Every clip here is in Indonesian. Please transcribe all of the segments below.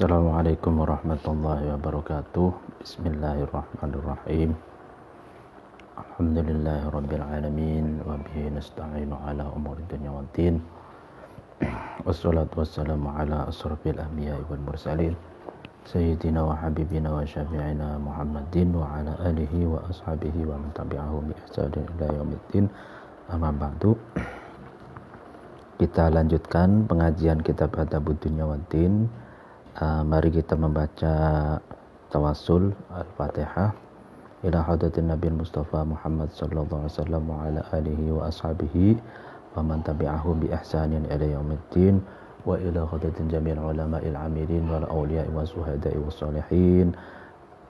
Assalamualaikum warahmatullahi wabarakatuh. Bismillahirrahmanirrahim. Alhamdulillahirabbil alamin wa bihi nasta'inu ala umuri dunya waddin. Wassalatu wassalamu ala asrafil anbiya'i wal mursalin sayyidina wa habibina wa syafi'ina Muhammadin wa ala alihi wa ashabihi wa man tabi'ahum bi ihsanin ila yaumiddin. Amma ba'du. Kita lanjutkan pengajian kitab Adabud Dunya Waddin. Mari kita membaca tawassul Al-Fatihah ila hadratin Nabi Mustafa Muhammad sallallahu alaihi wasallam wa ala alihi wa ashabihi wa man tabi'ahum bi ihsanin ila yaumiddin wa ila hadratin jami'il ulama'il amilin wal awliya'i was suhada'i was salihin,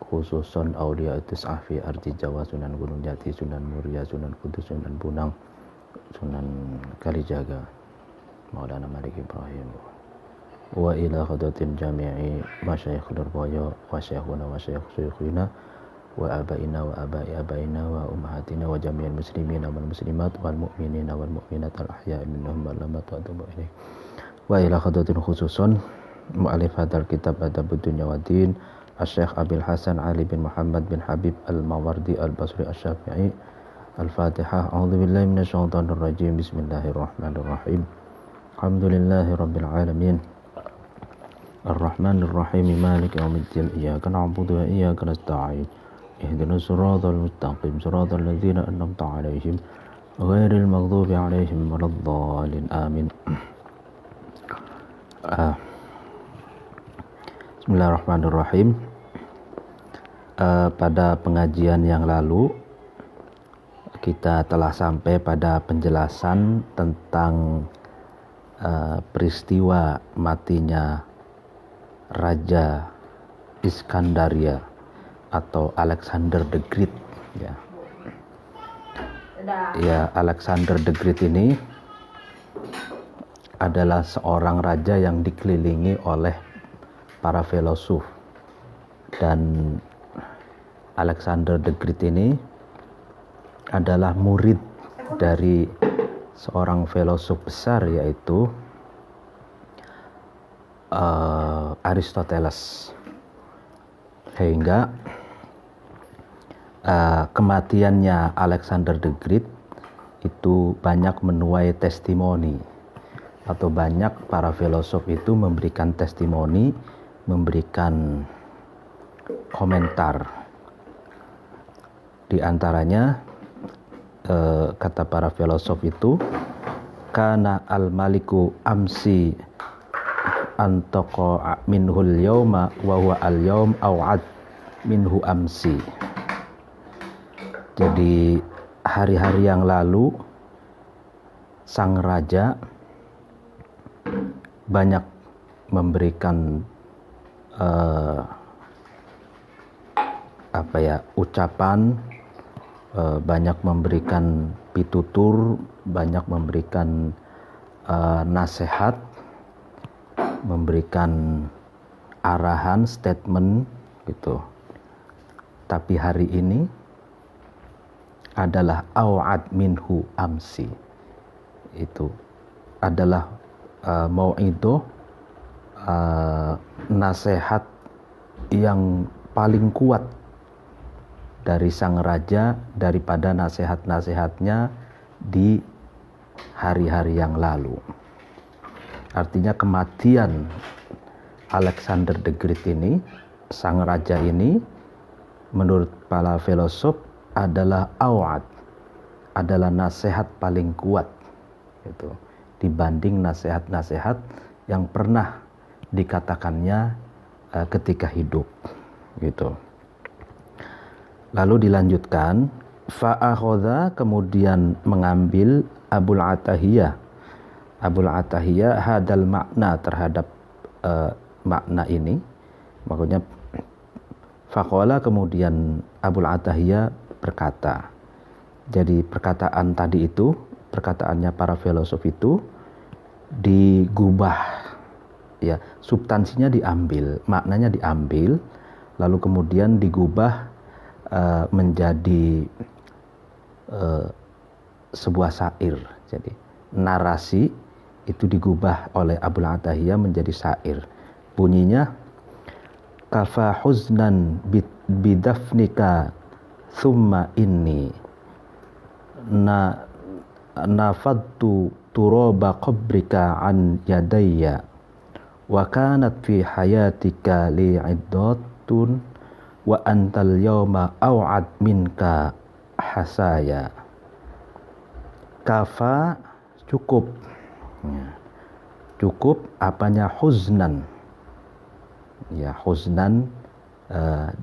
khususan awliya tis'ah fi ardi Jawa, Sunan Gunung Jati, Sunan Muria, Sunan Kudus, Sunan Bunang, Sunan Kalijaga, Maulana Malik Ibrahim, wa ila hadratin jami'i masyayikh Lurboyo wa syekhuna wa syekh syekhina wa abaina wa abai abaina wa ummahatina wa jami'il muslimina wal muslimat wal mu'minina wal mu'minat al ahya'i minhum wal amwat wa atubu ilaih. Wa ila hadratin khususun mu'allif hadzal kitab Adabud Dunya Waddin Asy-Syaikh Abil Hasan Ali bin Muhammad bin Habib Al-Mawardi Al-Basri Asy-Syafi'i. Al-Fatihah. A'udzubillahi minasyaitonir rajim. Bismillahirrahmanirrahim. Alhamdulillahirabbil alamin. Ar-Rahmanir Rahim. Maliki yaumiddin. Iyyaka na'budu wa iyyaka nasta'in. Ihdinas siratal mustaqim. Siratal ladzina an'amta 'alaihim ghairil maghdubi 'alaihim waladdallin. Amin. Bismillahirrahmanirrahim. Pada pengajian yang lalu kita telah sampai pada penjelasan tentang peristiwa matinya Raja Iskandaria atau Alexander the Great, ya. Alexander the Great ini adalah seorang raja yang dikelilingi oleh para filosof, dan Alexander the Great ini adalah murid dari seorang filosof besar, yaitu Aristoteles, sehingga kematiannya Alexander the Great itu banyak menuai testimoni, atau banyak para filosof itu memberikan testimoni, memberikan komentar. Di antaranya kata para filosof itu, kana al-maliku amsi antaqa minhul yawma wa huwa al-yawm aw'ad minhu amsi. Jadi hari-hari yang lalu sang raja banyak memberikan ucapan, banyak memberikan pitutur, banyak memberikan nasihat, memberikan arahan, statement gitu. Tapi hari ini adalah aw'ad minhu amsi. Itu adalah mau'idoh, nasihat yang paling kuat dari sang raja daripada nasihat-nasihatnya di hari-hari yang lalu. Artinya kematian Alexander the Great ini, sang raja ini, menurut para filosof adalah awad, adalah nasihat paling kuat gitu, dibanding nasihat-nasihat yang pernah dikatakannya ketika hidup gitu. Lalu dilanjutkan, fa'akhadha, kemudian mengambil Abul Atahiyah hadal makna, terhadap makna ini. Maksudnya faqala, kemudian Abul Atahiyah berkata. Jadi perkataan tadi itu, perkataannya para filosof itu digubah, ya, substansinya diambil, maknanya diambil, lalu kemudian digubah menjadi sebuah syair. Jadi narasi itu digubah oleh Abul Atahiyah menjadi syair. Bunyinya, kafa huznan bidafnika thumma inni nafadtu turaba qabrika an yadayya wa kanat fi hayatika li'iddatun wa antal yawma aw'ad minka hasaya. Kafa cukup, cukup apanya huznan, ya huznan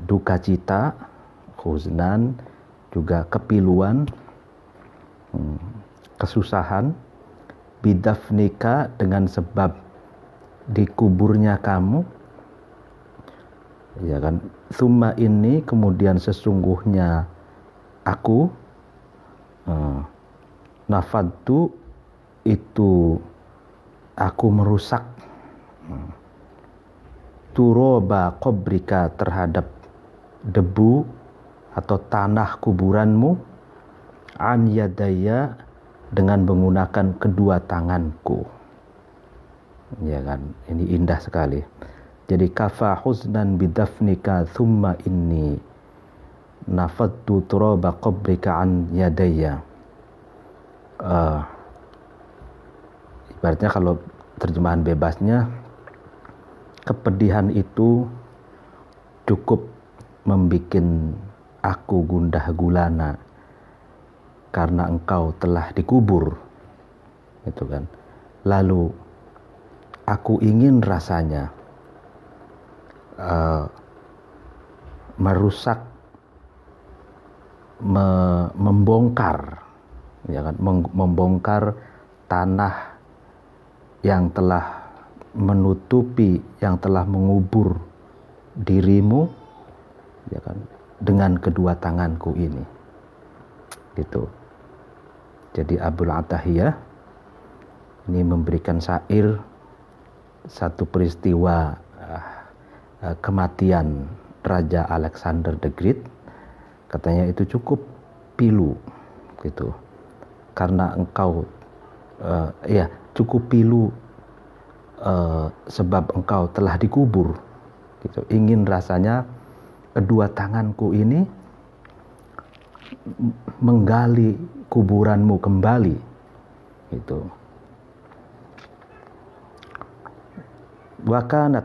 duka cita, huznan juga kepiluan, kesusahan, bidafnika dengan sebab dikuburnya kamu, ya kan, summa ini kemudian sesungguhnya aku, nafadtu itu aku merusak, turoba qabrika terhadap debu atau tanah kuburanmu, an yadaya dengan menggunakan kedua tanganku. Ya kan, ini indah sekali. Jadi kafa huznan bidafnika thumma inni nafadtu turaba qabrika an yadaya. Ibaratnya kalau terjemahan bebasnya, kepedihan itu cukup membuat aku gundah gulana karena engkau telah dikubur, gitu kan. Lalu aku ingin rasanya merusak, membongkar, ya kan, membongkar tanah yang telah menutupi, yang telah mengubur dirimu, ya kan, dengan kedua tanganku ini, gitu. Jadi Abul Atahiyah ini memberikan syair satu peristiwa kematian Raja Alexander the Great. Katanya itu cukup pilu, gitu, karena engkau cukup pilu sebab engkau telah dikubur, gitu. Ingin rasanya kedua tanganku ini menggali kuburanmu kembali, gitu. Wakanat,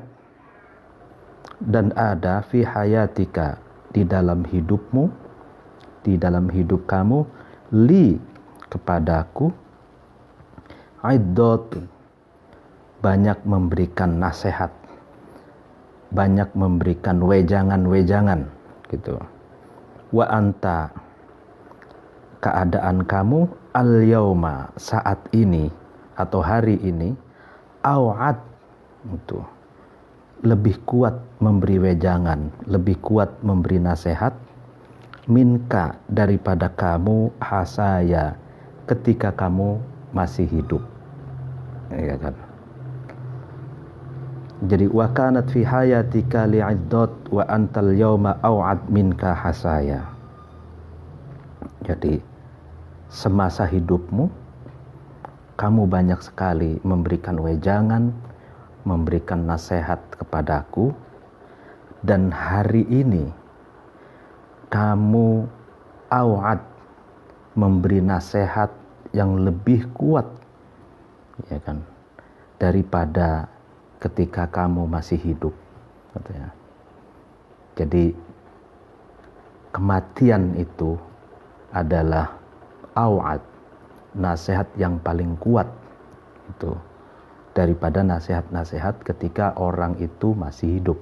dan ada fi hayatika, di dalam hidupmu, di dalam hidup kamu, li kepadaku, iddatun, banyak memberikan nasihat, banyak memberikan wejangan-wejangan, gitu. Wa anta, keadaan kamu, al yauma, saat ini atau hari ini, awad, itu lebih kuat memberi wejangan, lebih kuat memberi nasihat, minka, daripada kamu, hasaya, ketika kamu masih hidup, ya kan. Jadi wa kanat fi hayatika li'iddat wa antal yawma aw'ad minka hasaya. Jadi semasa hidupmu kamu banyak sekali memberikan wejangan, memberikan nasihat kepadaku, dan hari ini kamu awad, memberi nasihat yang lebih kuat, ya kan, daripada ketika kamu masih hidup, katanya. Jadi kematian itu adalah awad, nasihat yang paling kuat itu daripada nasihat-nasihat ketika orang itu masih hidup.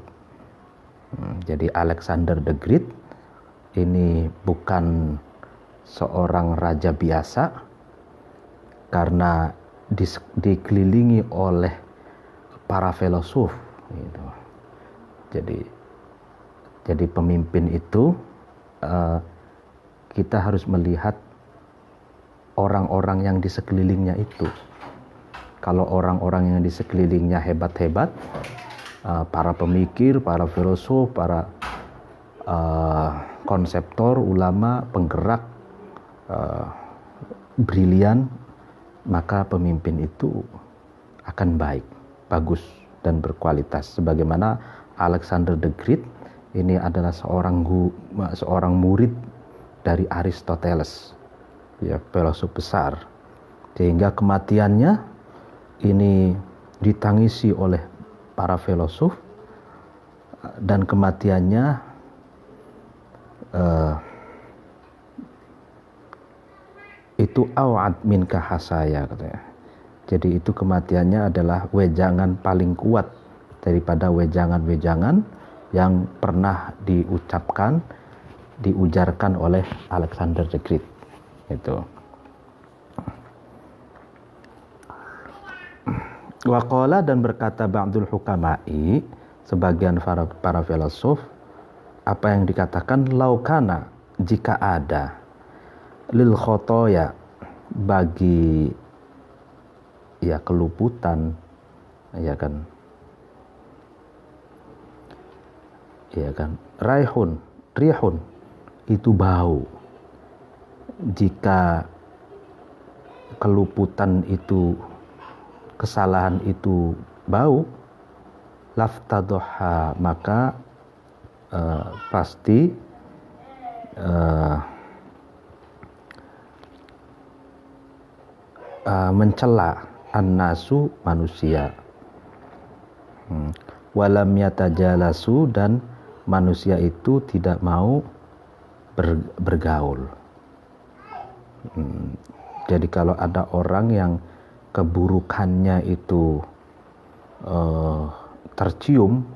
Jadi Alexander the Great ini bukan seorang raja biasa, karena dikelilingi oleh para filosof, gitu. Jadi pemimpin itu, kita harus melihat orang-orang yang di sekelilingnya itu. Kalau orang-orang yang di sekelilingnya hebat-hebat, para pemikir, para filosof, para konseptor, ulama, penggerak, brilian, maka pemimpin itu akan baik, bagus, dan berkualitas. Sebagaimana Alexander the Great ini adalah seorang murid dari Aristoteles, ya, filosof besar, sehingga kematiannya ini ditangisi oleh para filosof, dan kematiannya itu awad min kahasaya, katanya. Jadi itu kematiannya adalah wejangan paling kuat daripada wejangan-wejangan yang pernah diujarkan oleh Alexander the Great. Itu. Waqala, dan berkata ba'dul hukama'i, sebagian para filosof, apa yang dikatakan, laukana, jika ada, lil khotoya, bagi ya keluputan, ya kan, rihun itu bau. Jika keluputan itu, kesalahan itu bau, laftadoha, maka pasti mencela annasu, manusia, walam yatajalasu, dan manusia itu tidak mau bergaul. Jadi kalau ada orang yang keburukannya itu tercium,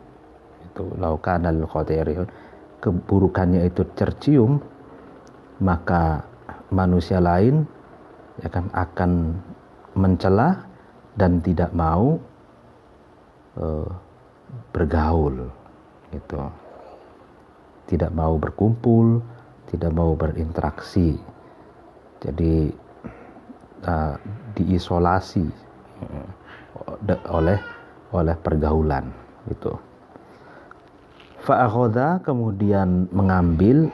itu laukana lil khotirun, keburukannya itu tercium, maka manusia lain, ya kan, akan mencela dan tidak mau bergaul, gitu. Tidak mau berkumpul, tidak mau berinteraksi. Jadi diisolasi oleh pergaulan, gitu. Fa'akhadha, kemudian mengambil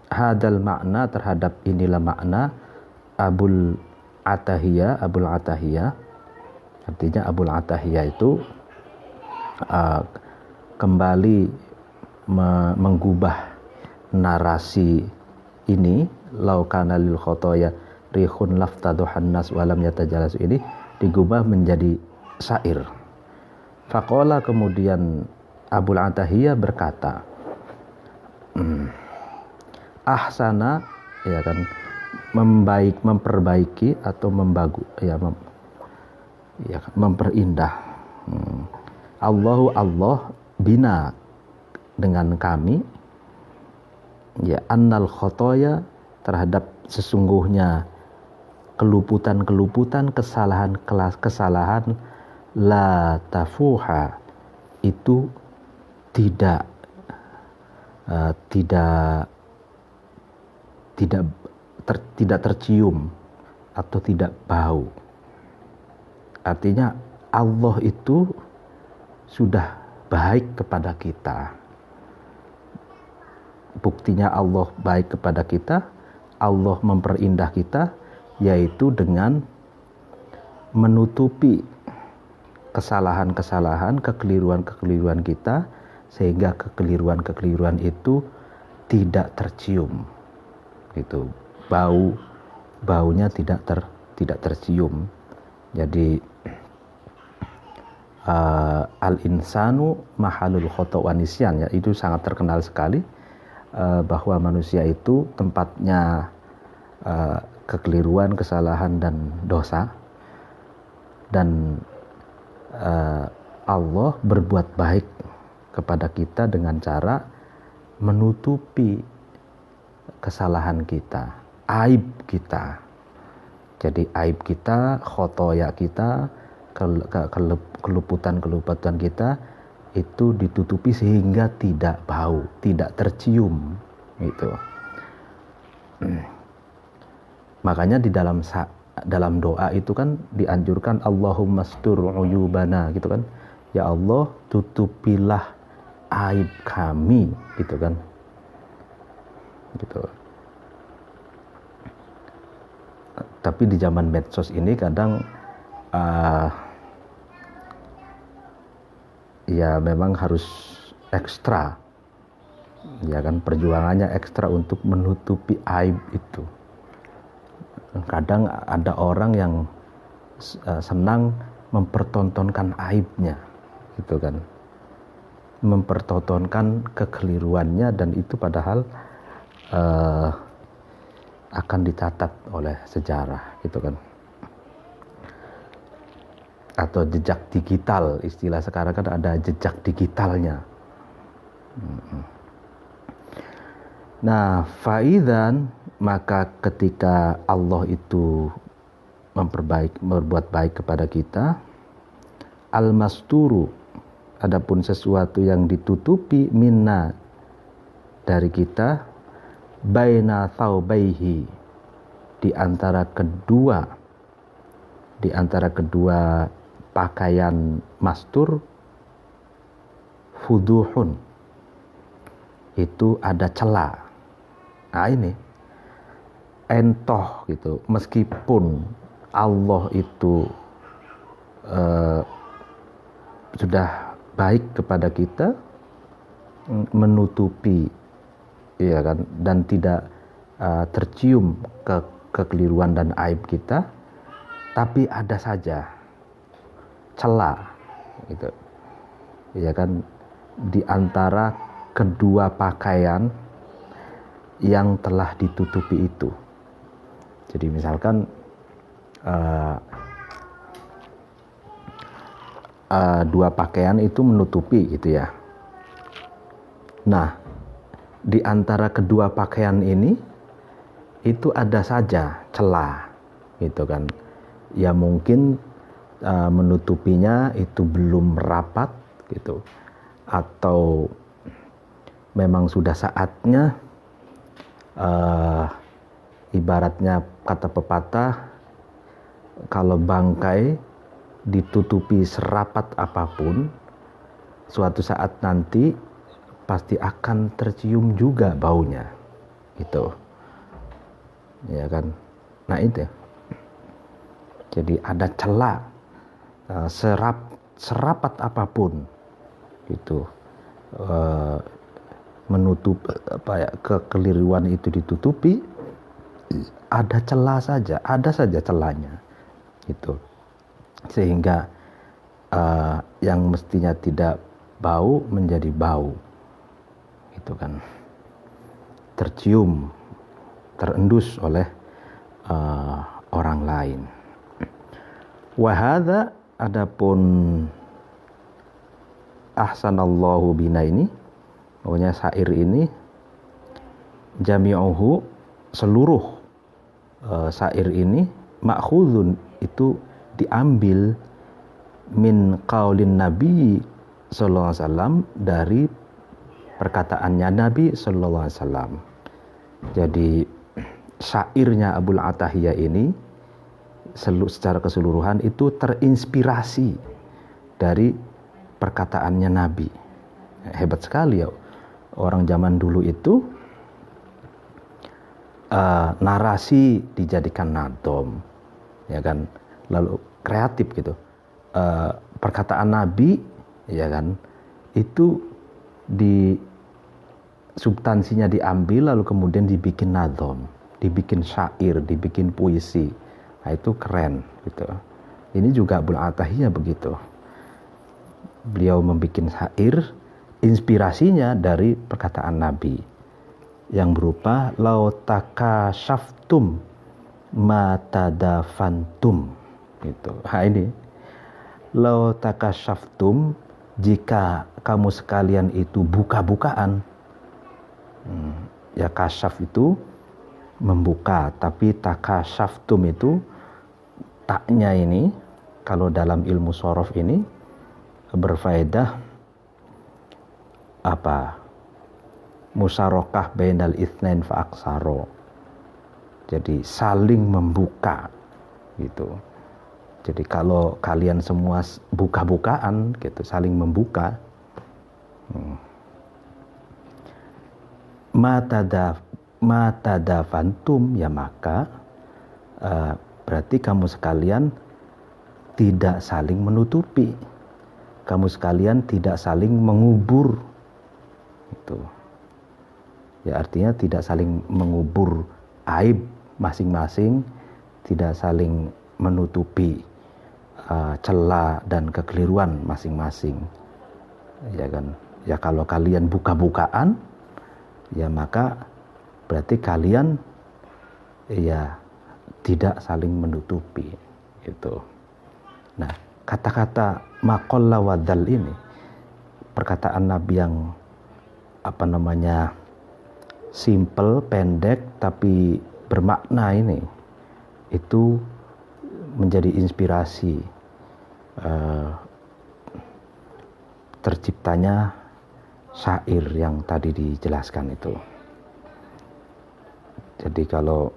hadal makna, terhadap inilah makna, Abul Atahiyah, artinya Abul Atahiyah itu kembali menggubah narasi ini, laukana lil khotoya rihun laftaduhan nas walam yatajalasu, ini digubah menjadi syair. Faqala, kemudian Abul Atahiyah berkata, ahsana, ya kan, memperbaiki atau memperindah. Allah bina, dengan kami, ya, annal khotoya, terhadap sesungguhnya keluputan, kesalahan la tafuha, itu tidak tercium atau tidak bau. Artinya Allah itu sudah baik kepada kita. Buktinya Allah baik kepada kita, Allah memperindah kita, yaitu dengan menutupi kesalahan-kesalahan, kekeliruan-kekeliruan kita, sehingga kekeliruan-kekeliruan itu tidak tercium. Gitu. Baunya tidak tercium. Jadi al-insanu mahalul khata' wa nisyan, ya, itu sangat terkenal sekali, bahwa manusia itu tempatnya kekeliruan, kesalahan, dan dosa. Dan Allah berbuat baik kepada kita dengan cara menutupi kesalahan kita, aib kita. Jadi aib kita, khotoya kita, keluputan kita itu ditutupi sehingga tidak bau, tidak tercium, gitu. Makanya di dalam doa itu kan dianjurkan Allahumma stur uyubana, gitu kan. Ya Allah, tutupilah aib kami, gitu kan. Gitu. Tapi di zaman medsos ini kadang ya memang harus ekstra, ya kan, perjuangannya ekstra untuk menutupi aib itu. Kadang ada orang yang senang mempertontonkan aibnya, gitu kan, mempertontonkan kekeliruannya, dan itu padahal akan dicatat oleh sejarah, gitu kan, atau jejak digital, istilah sekarang kan ada jejak digitalnya. Nah, faidan, maka ketika Allah itu berbuat baik kepada kita, al-masturu, adapun sesuatu yang ditutupi, minna, dari kita, baina thawbaihi, di antara kedua pakaian mastur, fuduhun, itu ada celah. Nah ini entoh gitu, meskipun Allah itu sudah baik kepada kita, menutupi, ya kan, dan tidak tercium kekeliruan dan aib kita, tapi ada saja celah, gitu, ya kan, di antara kedua pakaian yang telah ditutupi itu. Jadi misalkan dua pakaian itu menutupi, gitu ya. Nah, di antara kedua pakaian ini itu ada saja celah, gitu kan. Ya mungkin menutupinya itu belum rapat, gitu, atau memang sudah saatnya, ibaratnya kata pepatah, kalau bangkai ditutupi serapat apapun, suatu saat nanti pasti akan tercium juga baunya, gitu, ya kan. Nah itu, jadi ada celah, serapat apapun itu, menutup kekeliruan itu ditutupi, ada celah saja, ada saja celahnya, gitu, sehingga yang mestinya tidak bau menjadi bau, gitu kan, tercium, terendus oleh orang lain. Wahada, adapun ahsanallahu bina ini, pokoknya syair ini, jami'uhu, seluruh syair ini, ma'khudun, itu diambil, min qaulin Nabi sallallahu alaihi wasallam, dari perkataannya Nabi sallallahu alaihi wasallam. Jadi syairnya Abul Atahiyah ini secara keseluruhan itu terinspirasi dari perkataannya Nabi. Hebat sekali ya, orang zaman dulu itu narasi dijadikan nadom, ya kan, lalu kreatif gitu, perkataan Nabi, ya kan, itu di substansinya diambil lalu kemudian dibikin nadom, dibikin syair, dibikin puisi. Nah itu keren, gitu. Ini juga Abul Atahiyah begitu, beliau membikin syair, inspirasinya dari perkataan Nabi yang berupa lau takashaftum matadafantum, gitu. Nah ini, lau takashaftum, jika kamu sekalian itu buka-bukaan, ya kasyaf itu membuka, tapi takashaftum itu taknya ini kalau dalam ilmu shorof ini berfaedah apa? Musyarakah bainal itsnain fa aksaro. Jadi saling membuka, gitu. Jadi kalau kalian semua buka-bukaan, gitu, saling membuka, matadafantum, ya maka berarti kamu sekalian tidak saling menutupi, kamu sekalian tidak saling mengubur Itu ya artinya tidak saling mengubur aib masing-masing, tidak saling menutupi celah dan kekeliruan masing-masing, ya kan. Ya kalau kalian buka-bukaan, ya maka berarti kalian ya tidak saling menutupi itu. Nah, kata-kata maqalla wadal ini, perkataan Nabi yang simple, pendek tapi bermakna ini, itu menjadi inspirasi terciptanya syair yang tadi dijelaskan itu. Jadi kalau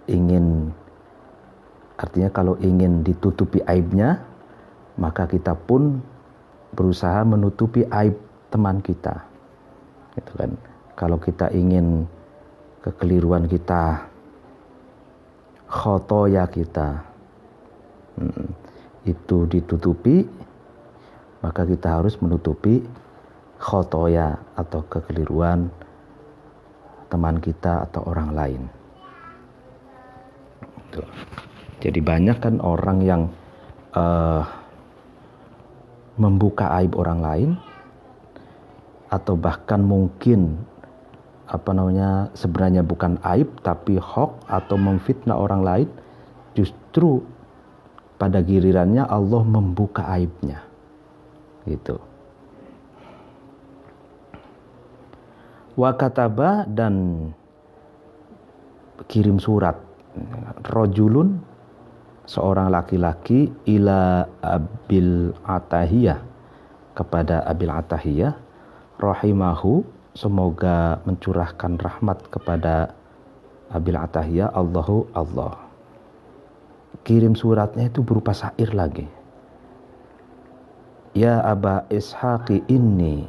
ingin ditutupi aibnya, maka kita pun berusaha menutupi aib teman kita, gitu kan. Kalau kita ingin kekeliruan kita, khotoya kita itu ditutupi, maka kita harus menutupi khotoya atau kekeliruan teman kita atau orang lain. Jadi banyak kan orang yang membuka aib orang lain, atau bahkan mungkin sebenarnya bukan aib tapi hoax atau memfitnah orang lain, justru pada gilirannya Allah membuka aibnya, gitu. Wa kataba, dan kirim surat, rojulun, seorang laki-laki, ila Abil Atahiyah, kepada Abil Atahiyah, rahimahu, semoga mencurahkan rahmat kepada Abil Atahiyah, Allahu Allah. Kirim suratnya itu berupa syair lagi. Ya Aba Ishaqi inni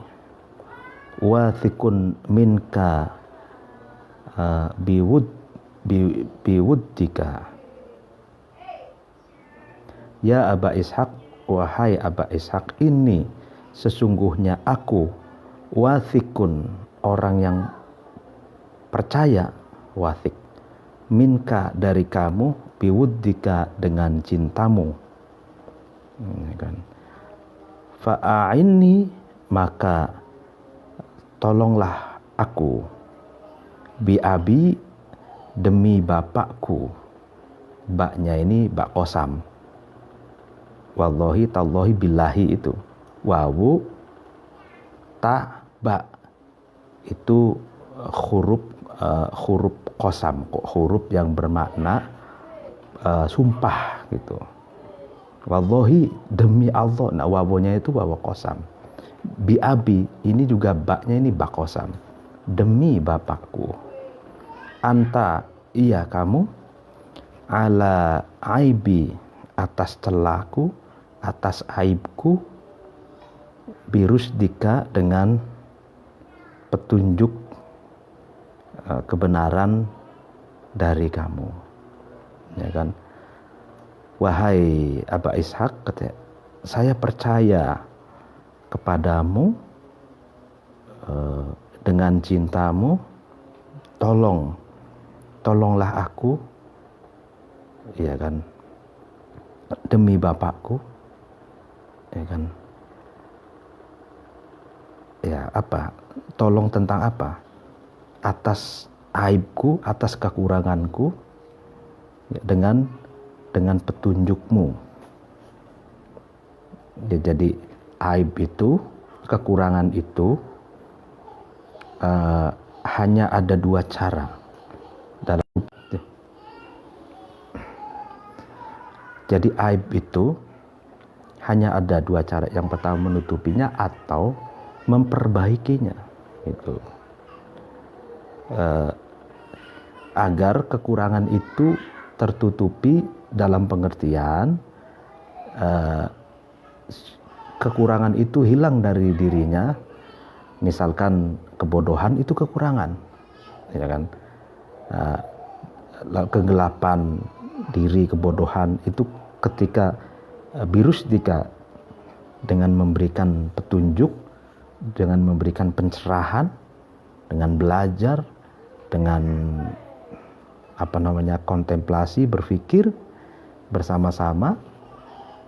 wathiqun minka biwuddika. Ya Aba Ishaq, wahai Aba Ishaq, ini sesungguhnya aku, wathiqun, orang yang percaya, wathiq, minka, dari kamu, biwuddika, dengan cintamu, kan. Fa'a'inni, maka tolonglah aku, biabi, demi bapakku. Baknya ini bak qasam, wallahi tallahi billahi, itu wawu ta ba, itu huruf qasam, huruf yang bermakna sumpah, gitu. Wallahi, demi Allah. Nah, wawunya itu wawu qasam. Biabi, ini juga baknya ini bak qasam, demi bapakku. Anta, iya kamu, ala aibi, atas celahku, atas aibku, birusdika, dengan petunjuk kebenaran dari kamu, ya kan. Wahai Aba Ishaq, saya percaya kepadamu dengan cintamu, tolonglah aku, ya kan, demi bapakku, ya kan. Ya, apa? Tolong tentang apa? Atas aibku, atas kekuranganku, ya, dengan petunjukmu. Ya, jadi aib itu, kekurangan itu hanya ada dua cara dalam. Jadi aib itu hanya ada dua cara. Yang pertama menutupinya atau memperbaikinya, itu agar kekurangan itu tertutupi, dalam pengertian kekurangan itu hilang dari dirinya. Misalkan kebodohan itu kekurangan, ya kan. Kegelapan diri, kebodohan itu ketika birusdika, dengan memberikan petunjuk, dengan memberikan pencerahan, dengan belajar, dengan kontemplasi, berpikir bersama-sama,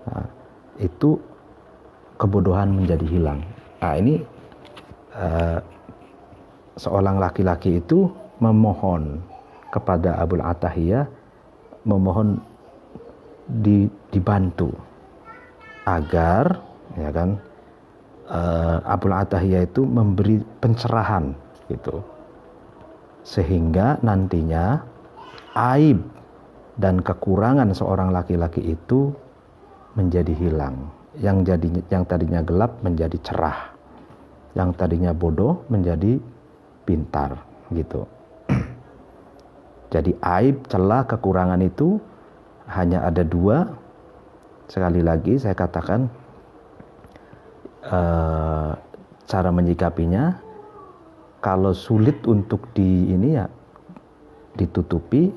nah, itu kebodohan menjadi hilang. Nah, ini seorang laki-laki itu memohon kepada Abul Atahiyah, memohon dibantu agar, ya kan, Abul Atahiyah itu memberi pencerahan gitu, sehingga nantinya aib dan kekurangan seorang laki-laki itu menjadi hilang. Yang tadinya gelap menjadi cerah, yang tadinya bodoh menjadi pintar gitu. Jadi aib, celah, kekurangan itu hanya ada dua. Sekali lagi saya katakan, cara menyikapinya, kalau sulit untuk ditutupi,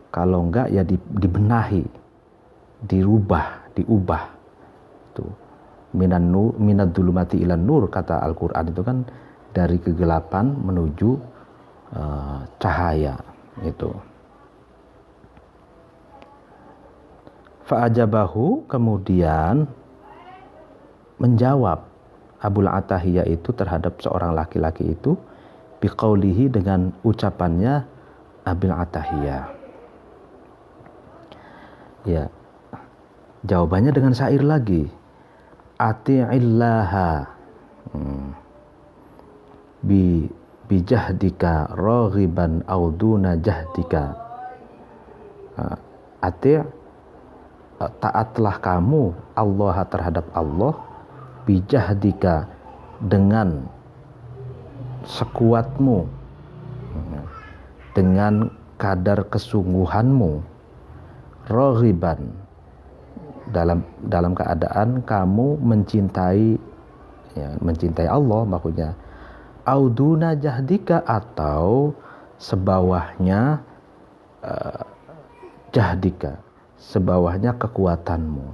kalau enggak ya dibenahi, diubah. Tuh. Minad dzulumati ilan nur, kata Al-Qur'an itu kan dari kegelapan menuju cahaya itu. Fa'ajabahu, kemudian menjawab Abul Atahiyah itu terhadap seorang laki-laki itu biqaulihi, dengan ucapannya Abul Atahiyah. Ya, jawabannya dengan syair lagi. Ati'illaha bijahdika raghiban auduna jahdika. Taatlah kamu Allah terhadap Allah, bijahdika, dengan sekuatmu, dengan kadar kesungguhanmu, raghiban, dalam keadaan kamu mencintai Allah, maksudnya auduna jahdika, atau sebawahnya jahdika, sebawahnya kekuatanmu,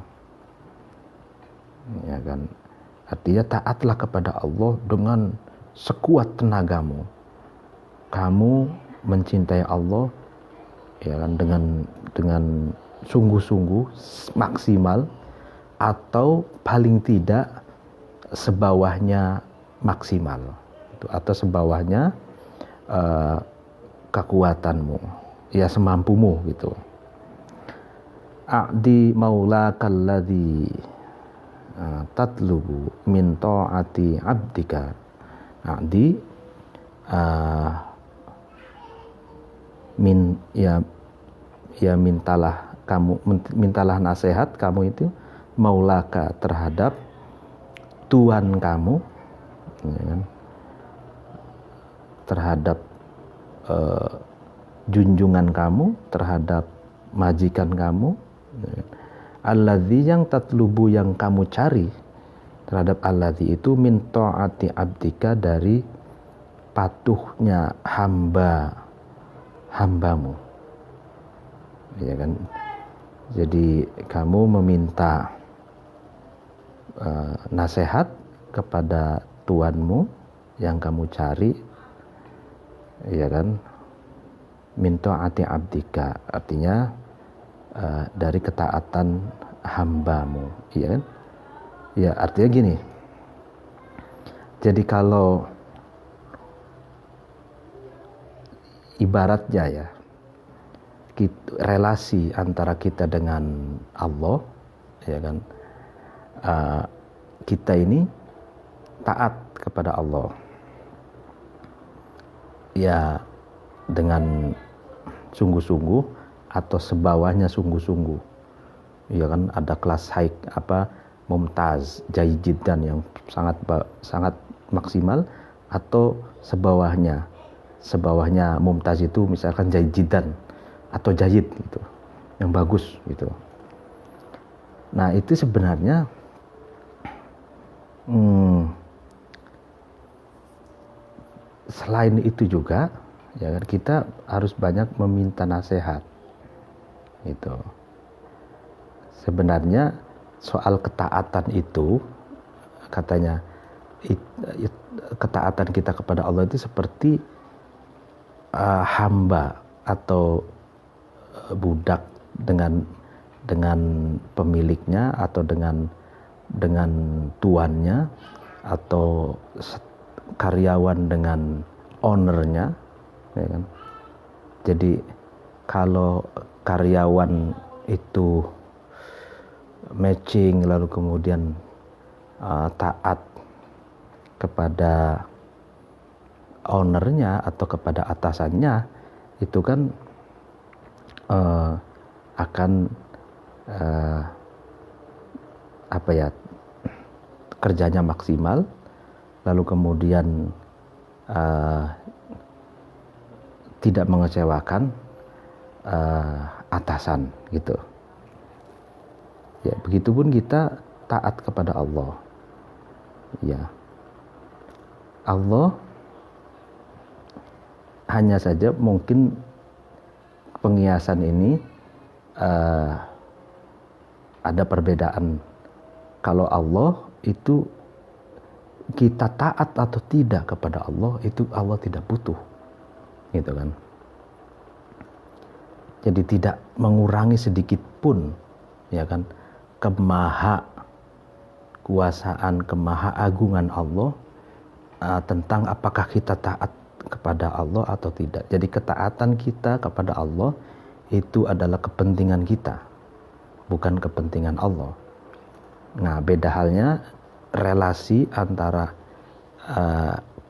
ya kan. Artinya taatlah kepada Allah dengan sekuat tenagamu. Kamu mencintai Allah, ya kan, dengan sungguh-sungguh, maksimal, atau paling tidak sebawahnya maksimal, atau sebawahnya kekuatanmu, ya semampumu gitu. A'di maulakalladzi tatlubu min ta'ati abdika. A'di mintalah nasihat kamu itu, maulaka, terhadap Tuhan kamu, ya kan? Terhadap junjungan kamu, terhadap majikan kamu, ya kan? Alladzi, yang tatlubu, yang kamu cari, terhadap alladzi itu min ta'ati abdika, dari patuhnya hambamu, ya kan. Jadi kamu meminta nasihat kepada Tuhanmu yang kamu cari, ya kan, min ta'ati abdika, artinya dari ketaatan hambamu, ya kan. Ya, artinya gini, jadi kalau ibaratnya ya, relasi antara kita dengan Allah, ya kan, kita ini taat kepada Allah, ya, dengan sungguh-sungguh atau sebawahnya sungguh-sungguh, ya kan. Ada kelas high, mumtaz, jayyid, dan yang sangat maksimal, atau sebawahnya mumtaz itu misalkan jayyidan atau jayyid gitu, yang bagus gitu. Nah, itu sebenarnya selain itu juga, ya kan, kita harus banyak meminta nasihat gitu. Sebenarnya soal ketaatan itu, katanya ketaatan kita kepada Allah itu seperti hamba atau budak dengan pemiliknya atau dengan tuannya, atau karyawan dengan ownernya, ya kan? Jadi kalau karyawan itu matching lalu kemudian taat kepada ownernya atau kepada atasannya, itu kan akan kerjanya maksimal, lalu kemudian tidak mengecewakan atasan gitu. Ya, begitupun kita taat kepada Allah. Ya, Allah hanya saja mungkin pengiasan ini ada perbedaan. Kalau Allah itu kita taat atau tidak kepada Allah, itu Allah tidak butuh, gitu kan. Jadi tidak mengurangi sedikit pun, ya kan, kemaha kuasaan, kemaha agungan Allah tentang apakah kita taat kepada Allah atau tidak. Jadi ketaatan kita kepada Allah itu adalah kepentingan kita, bukan kepentingan Allah. Nah, beda halnya relasi antara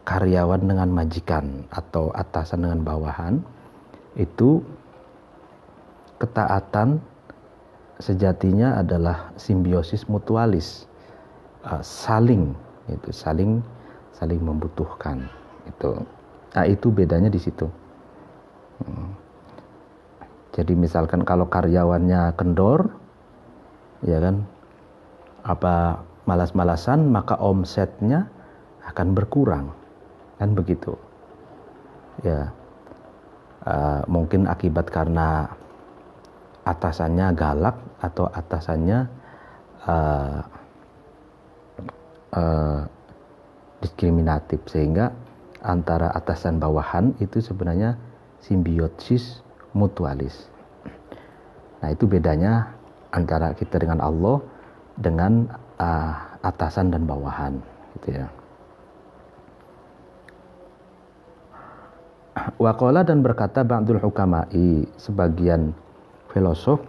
karyawan dengan majikan atau atasan dengan bawahan. Itu ketaatan sejatinya adalah simbiosis mutualis, saling membutuhkan. Itu bedanya di situ. Jadi misalkan kalau karyawannya kendor, ya kan, malas-malasan, maka omsetnya akan berkurang, kan begitu. Ya, mungkin akibat karena atasannya galak atau atasannya diskriminatif, sehingga antara atasan bawahan itu sebenarnya simbiosis mutualis. Nah, itu bedanya antara kita dengan Allah dengan atasan dan bawahan, gitu ya. Waqala, dan berkata ba'dul hukama'i, sebagian filosof,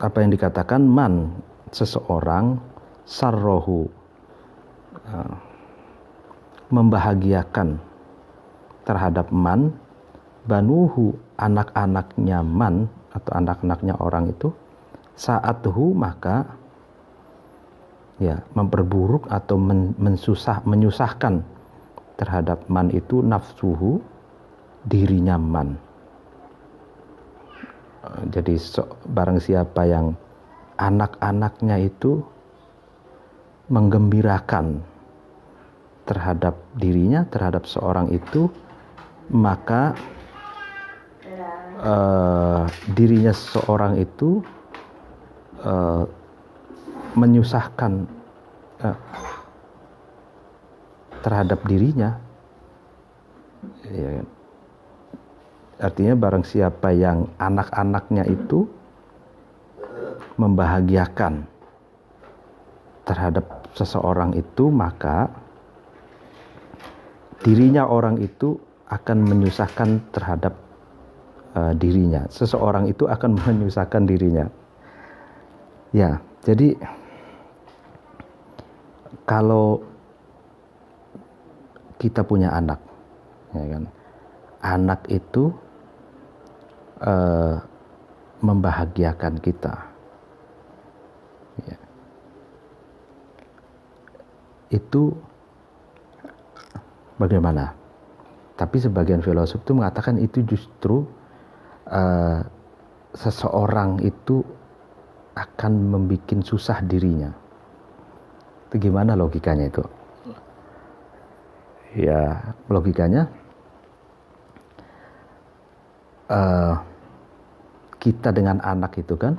apa yang dikatakan man, seseorang, sarrohu, membahagiakan terhadap man, banuhu, anak-anaknya man atau anak-anaknya orang itu, saathu, maka ya memperburuk atau menyusahkan terhadap man itu nafsuhu, dirinya man. Jadi barang siapa yang anak-anaknya itu menggembirakan terhadap dirinya, terhadap seorang itu, maka dirinya seorang itu menyusahkan terhadap dirinya, ya. Artinya barang siapa yang anak-anaknya itu membahagiakan terhadap seseorang itu, maka dirinya orang itu akan menyusahkan terhadap dirinya. Seseorang itu akan menyusahkan dirinya. Ya, jadi kalau kita punya anak, ya kan, anak itu membahagiakan kita, ya. Itu bagaimana? Tapi sebagian filosof itu mengatakan itu justru seseorang itu akan membuat susah dirinya. Itu gimana logikanya itu? Ya, logikanya kita dengan anak itu kan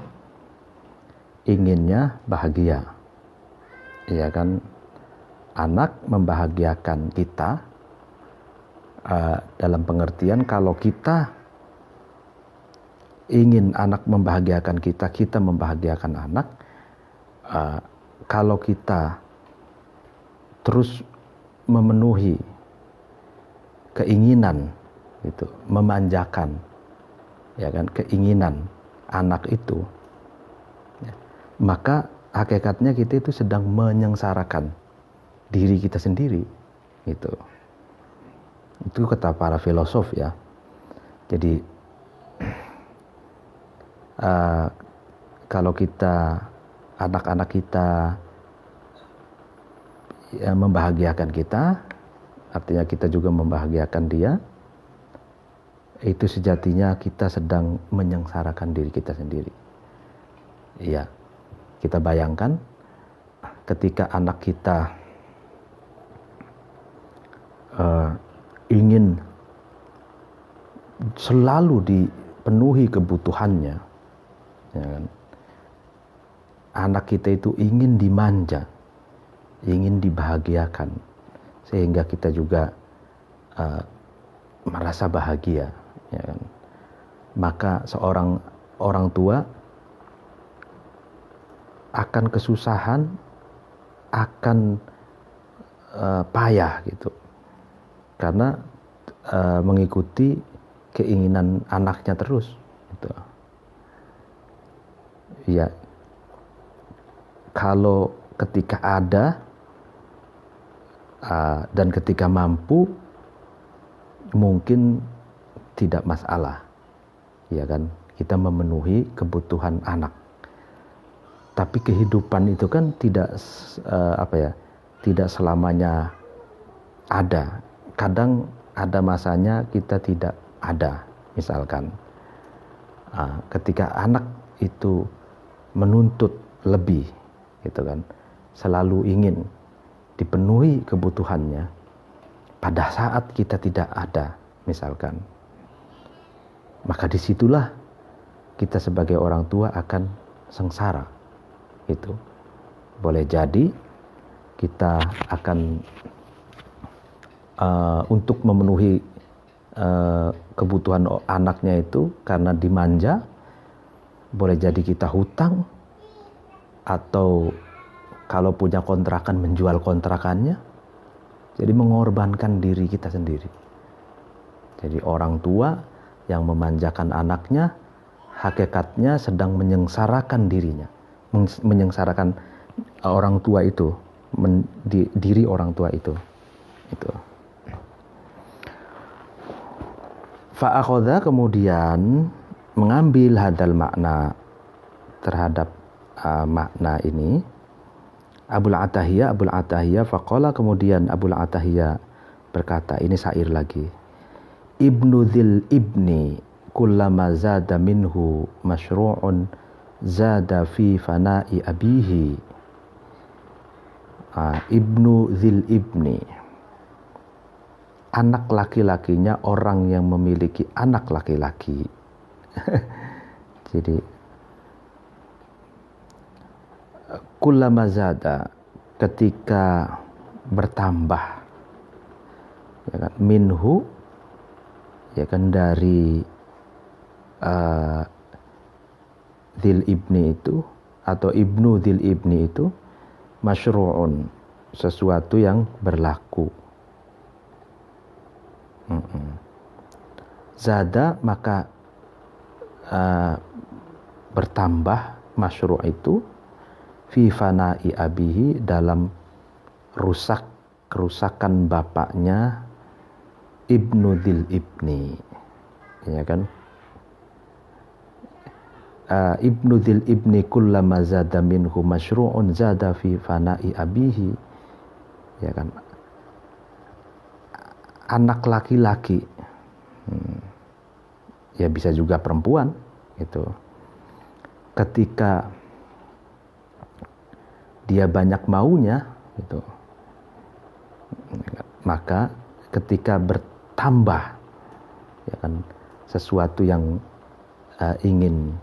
inginnya bahagia, ya kan? Anak membahagiakan kita dalam pengertian kalau kita ingin anak membahagiakan kita, kita membahagiakan anak. Kalau kita terus memenuhi keinginan itu, memanjakan, ya kan, keinginan anak itu, ya, maka hakikatnya kita itu sedang menyengsarakan diri kita sendiri, gitu. Itu kata para filosof ya. Jadi kalau kita, anak-anak kita ya, membahagiakan kita, artinya kita juga membahagiakan dia, itu sejatinya kita sedang menyengsarakan diri kita sendiri. Iya, kita bayangkan ketika anak kita ingin selalu dipenuhi kebutuhannya, ya kan? Anak kita itu ingin dimanja, ingin dibahagiakan, sehingga kita juga merasa bahagia, ya kan? Maka seorang orang tua akan kesusahan, akan payah gitu, karena mengikuti keinginan anaknya terus, gitu. Ya, kalau ketika ada dan ketika mampu, mungkin tidak masalah, ya kan, kita memenuhi kebutuhan anak. Tapi kehidupan itu kan tidak tidak selamanya ada. Kadang ada masanya kita tidak ada. Misalkan ketika anak itu menuntut lebih, gitu kan, selalu ingin dipenuhi kebutuhannya pada saat kita tidak ada, misalkan, maka disitulah kita sebagai orang tua akan sengsara. Itu boleh jadi kita akan untuk memenuhi kebutuhan anaknya itu karena dimanja, boleh jadi kita hutang, atau kalau punya kontrakan menjual kontrakannya, jadi mengorbankan diri kita sendiri. Jadi orang tua yang memanjakan anaknya, hakikatnya sedang menyengsarakan dirinya, menyengsarakan orang tua itu, diri orang tua itu. Fa'akhadha, kemudian mengambil hadal makna terhadap makna ini Abul Atahiyah faqala, kemudian Abul Atahiyah berkata, ini syair lagi, Ibnu dzil ibni kullama zada minhu masyru'un zada fi fana'i abihi. Ibnu dzil ibni, anak laki-lakinya orang yang memiliki anak laki-laki. Jadi kullama zada, ketika bertambah, ya kan, minhu, ya kan, dari dzil ibni itu atau ibnu dzil ibni itu, masyru'un, sesuatu yang berlaku. Zada, maka bertambah masyru' itu fi fana'i abihi, dalam kerusakan bapaknya ibnu dzil ibni, ya kan. Ibnu dzil ibni kullama zada minhu masyru'un zada fi fana'i abihi, ya kan, anak laki-laki, ya bisa juga perempuan, itu ketika dia banyak maunya, gitu, maka ketika bertambah, ya kan, sesuatu yang ingin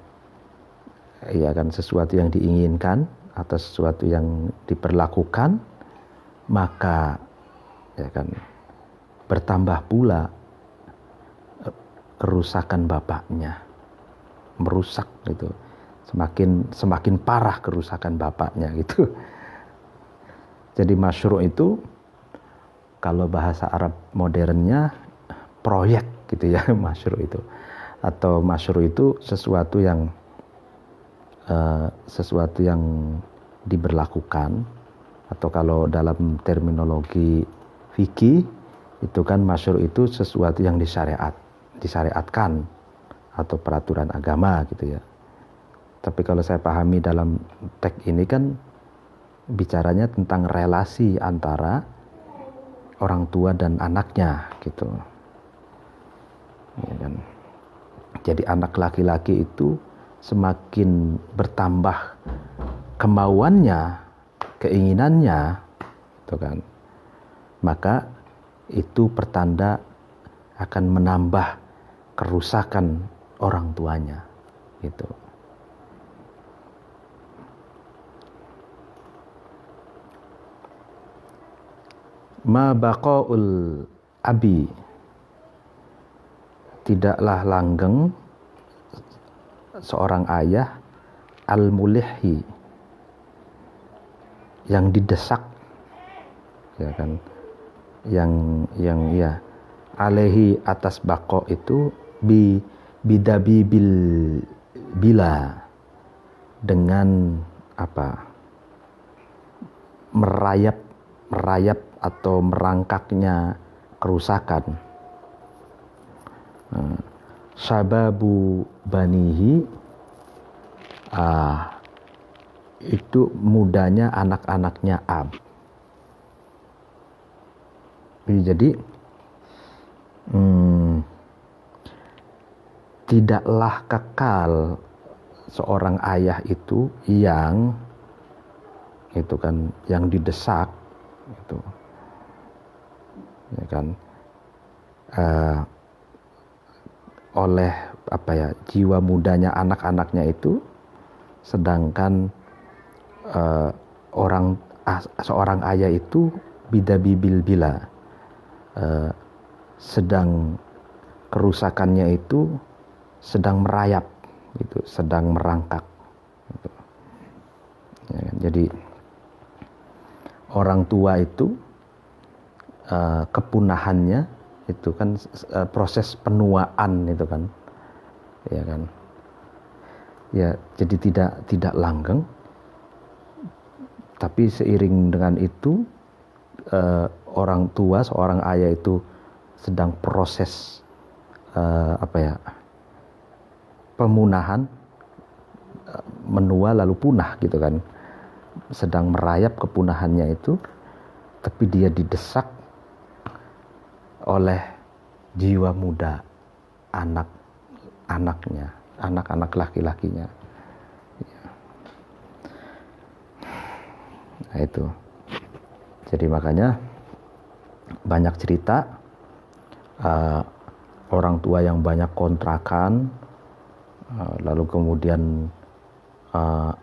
ya kan, sesuatu yang diinginkan atau sesuatu yang diperlakukan, maka ya kan bertambah pula kerusakan bapaknya, merusak gitu, semakin parah kerusakan bapaknya gitu. Jadi masyru' itu kalau bahasa Arab modernnya proyek gitu ya, masyru' itu. Atau masyru' itu sesuatu yang diberlakukan, atau kalau dalam terminologi fikih itu kan masyru' itu sesuatu yang disyariatkan atau peraturan agama gitu ya. Tapi kalau saya pahami dalam teks ini kan bicaranya tentang relasi antara orang tua dan anaknya gitu. Ya kan? Jadi anak laki-laki itu semakin bertambah kemauannya, keinginannya, gitu kan, maka itu pertanda akan menambah kerusakan orang tuanya, gitu. Ma baqaul abi, tidaklah langgeng seorang ayah al-mulihhi, yang didesak, ya kan, yang ya alaihi, atas baqo itu bidabi bila, dengan apa, merayap atau merangkaknya kerusakan. Sababu banihi, itu mudanya anak-anaknya ab. Jadi tidaklah kekal seorang ayah itu yang itu kan, yang didesak itu, ya kan, oleh apa ya, jiwa mudanya anak-anaknya itu, sedangkan seorang ayah itu bidabibil bila, sedang kerusakannya itu sedang merayap gitu, sedang merangkak gitu. Ya kan? Jadi orang tua itu kepunahannya itu kan proses penuaan itu kan, ya kan, ya, jadi tidak langgeng, tapi seiring dengan itu orang tua, seorang ayah itu sedang proses apa ya, pemunahan, menua lalu punah gitu kan, sedang merayap kepunahannya itu, tapi dia didesak oleh jiwa muda anak-anak laki-lakinya. Nah itu. Jadi makanya banyak cerita orang tua yang banyak kontrakan, lalu kemudian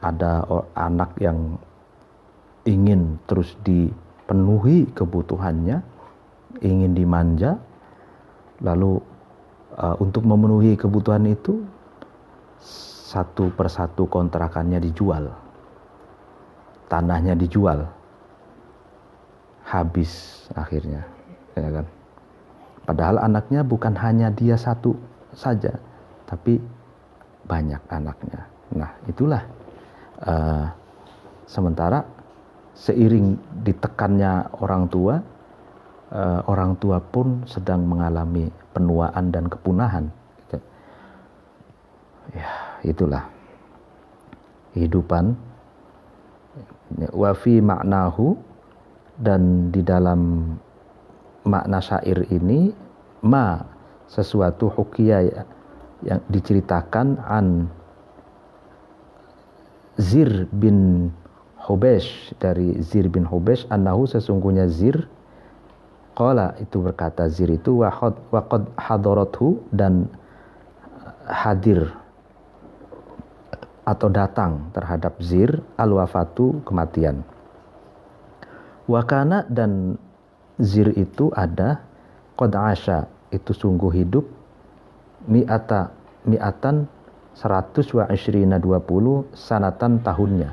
ada anak yang ingin terus dipenuhi kebutuhannya, ingin dimanja, lalu untuk memenuhi kebutuhan itu satu persatu kontrakannya dijual, tanahnya dijual, habis akhirnya, ya kan. Padahal anaknya bukan hanya dia satu saja, tapi banyak anaknya. Nah itulah sementara seiring ditekannya orang tua pun sedang mengalami penuaan dan kepunahan. Ya itulah kehidupan. Wa fi maknahu, dan di dalam makna syair ini, sesuatu hukiyah yang diceritakan an Zir bin Hubesh, dari Zir bin Hubesh, annahu, sesungguhnya Zir, qala, itu berkata, Zir itu waqad hadarathu, dan hadir atau datang terhadap zir al-wafatu, kematian. Wakana, dan zir itu ada, qad asya, itu sungguh hidup, mi'atan 100 wa ishrina 20 sanatan, tahunnya.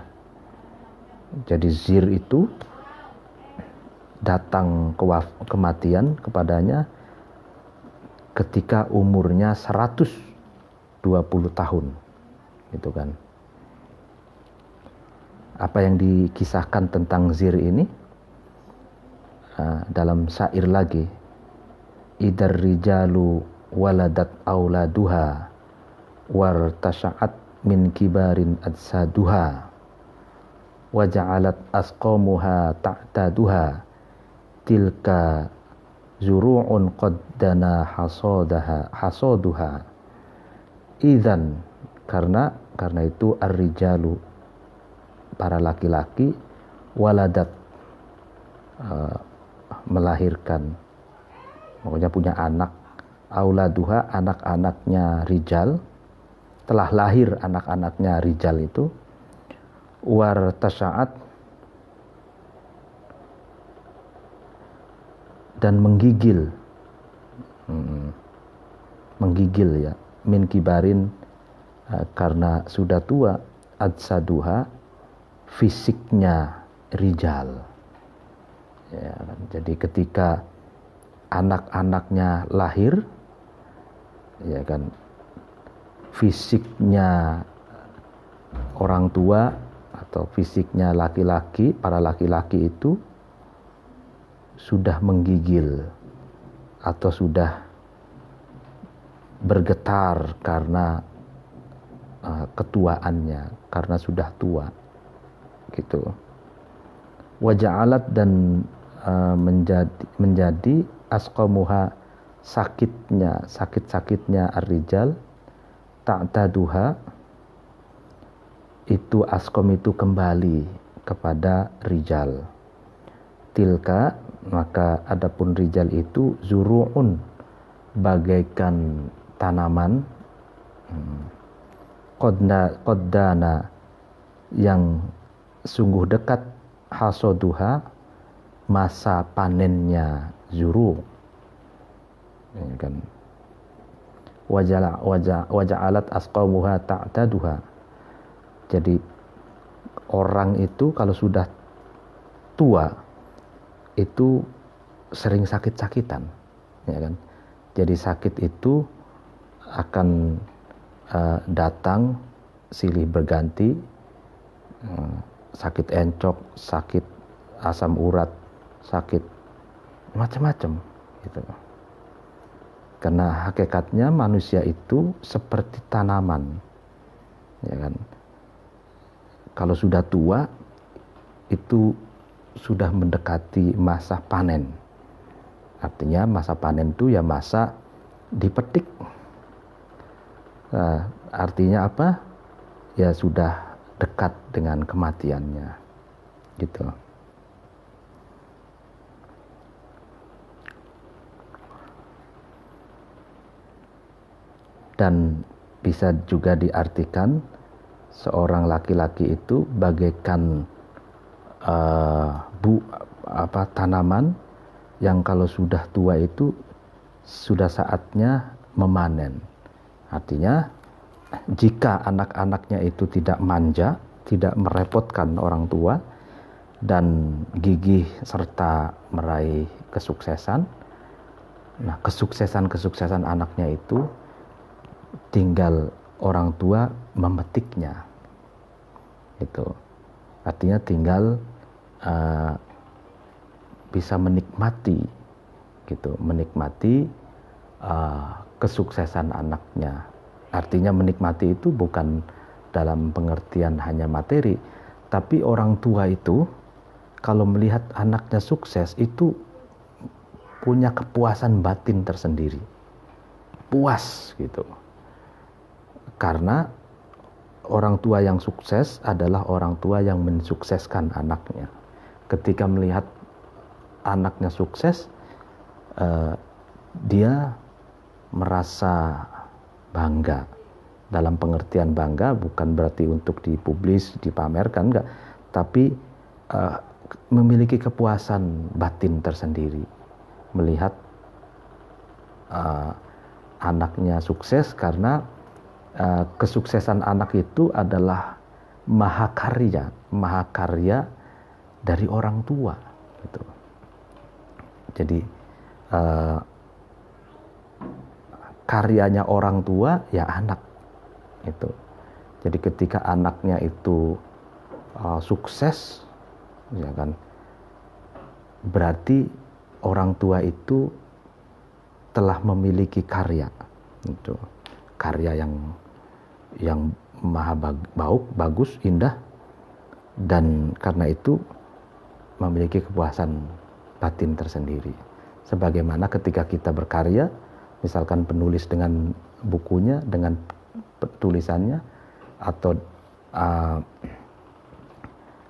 Jadi zir itu datang kematian kepadanya ketika umurnya 120 tahun, gitu kan. Apa yang dikisahkan tentang zir ini dalam syair lagi, idar rijalu waladat auladuha wartasha'at min kibarin adsaduha waja'alat asqamuha ta'taduha tilka zuru'un qaddana hasaduha idzan, karena itu ar-rijalu, para laki-laki, waladat, melahirkan, pokoknya punya anak, auladuha, anak-anaknya rijal, telah lahir anak-anaknya rijal itu, wartasya'at, dan menggigil, ya, min kibarin, karena sudah tua, adsaduha, fisiknya rijal. Ya, jadi ketika anak-anaknya lahir, ya kan, fisiknya orang tua atau fisiknya laki-laki, para laki-laki itu sudah menggigil atau sudah bergetar karena ketuaannya, karena sudah tua, gitu. Waja'alat, dan menjadi asqamuha, sakit-sakitnya ar-rijal, ta'taduha, itu asqam itu kembali kepada rijal. Tilka, maka adapun rijal itu zuru'un, bagaikan tanaman, qaddana, yang sungguh dekat, hasaduha, masa panennya zuru', ya kan. Waja'alat asqamuha ta'taduha, jadi orang itu kalau sudah tua itu sering sakit-sakitan, ya kan. Jadi sakit itu akan datang silih berganti, sakit encok, sakit asam urat, sakit macam-macam, gitu. Karena hakikatnya manusia itu seperti tanaman, ya kan. Kalau sudah tua itu sudah mendekati masa panen. Artinya masa panen itu ya masa dipetik. Nah, artinya apa? Ya sudah dekat dengan kematiannya, gitu. Dan bisa juga diartikan seorang laki-laki itu bagaikan tanaman yang kalau sudah tua itu sudah saatnya memanen. Artinya jika anak-anaknya itu tidak manja, tidak merepotkan orang tua, dan gigih serta meraih kesuksesan, nah kesuksesan anaknya itu tinggal orang tua memetiknya, itu artinya tinggal bisa menikmati, gitu, menikmati kesuksesan anaknya. Artinya menikmati itu bukan dalam pengertian hanya materi, tapi orang tua itu kalau melihat anaknya sukses itu punya kepuasan batin tersendiri, puas, gitu. Karena orang tua yang sukses adalah orang tua yang mensukseskan anaknya. Ketika melihat anaknya sukses, dia merasa bangga, Dalam pengertian bangga bukan berarti untuk dipublis, dipamerkan, enggak, tapi memiliki kepuasan batin tersendiri melihat anaknya sukses, karena kesuksesan anak itu adalah mahakarya dari orang tua gitu. Jadi karyanya orang tua ya anak itu. Jadi ketika anaknya itu sukses, ya kan, berarti orang tua itu telah memiliki karya, itu karya yang maha bagus, indah, dan karena itu memiliki kepuasan batin tersendiri. Sebagaimana ketika kita berkarya, misalkan penulis dengan bukunya, dengan tulisannya, atau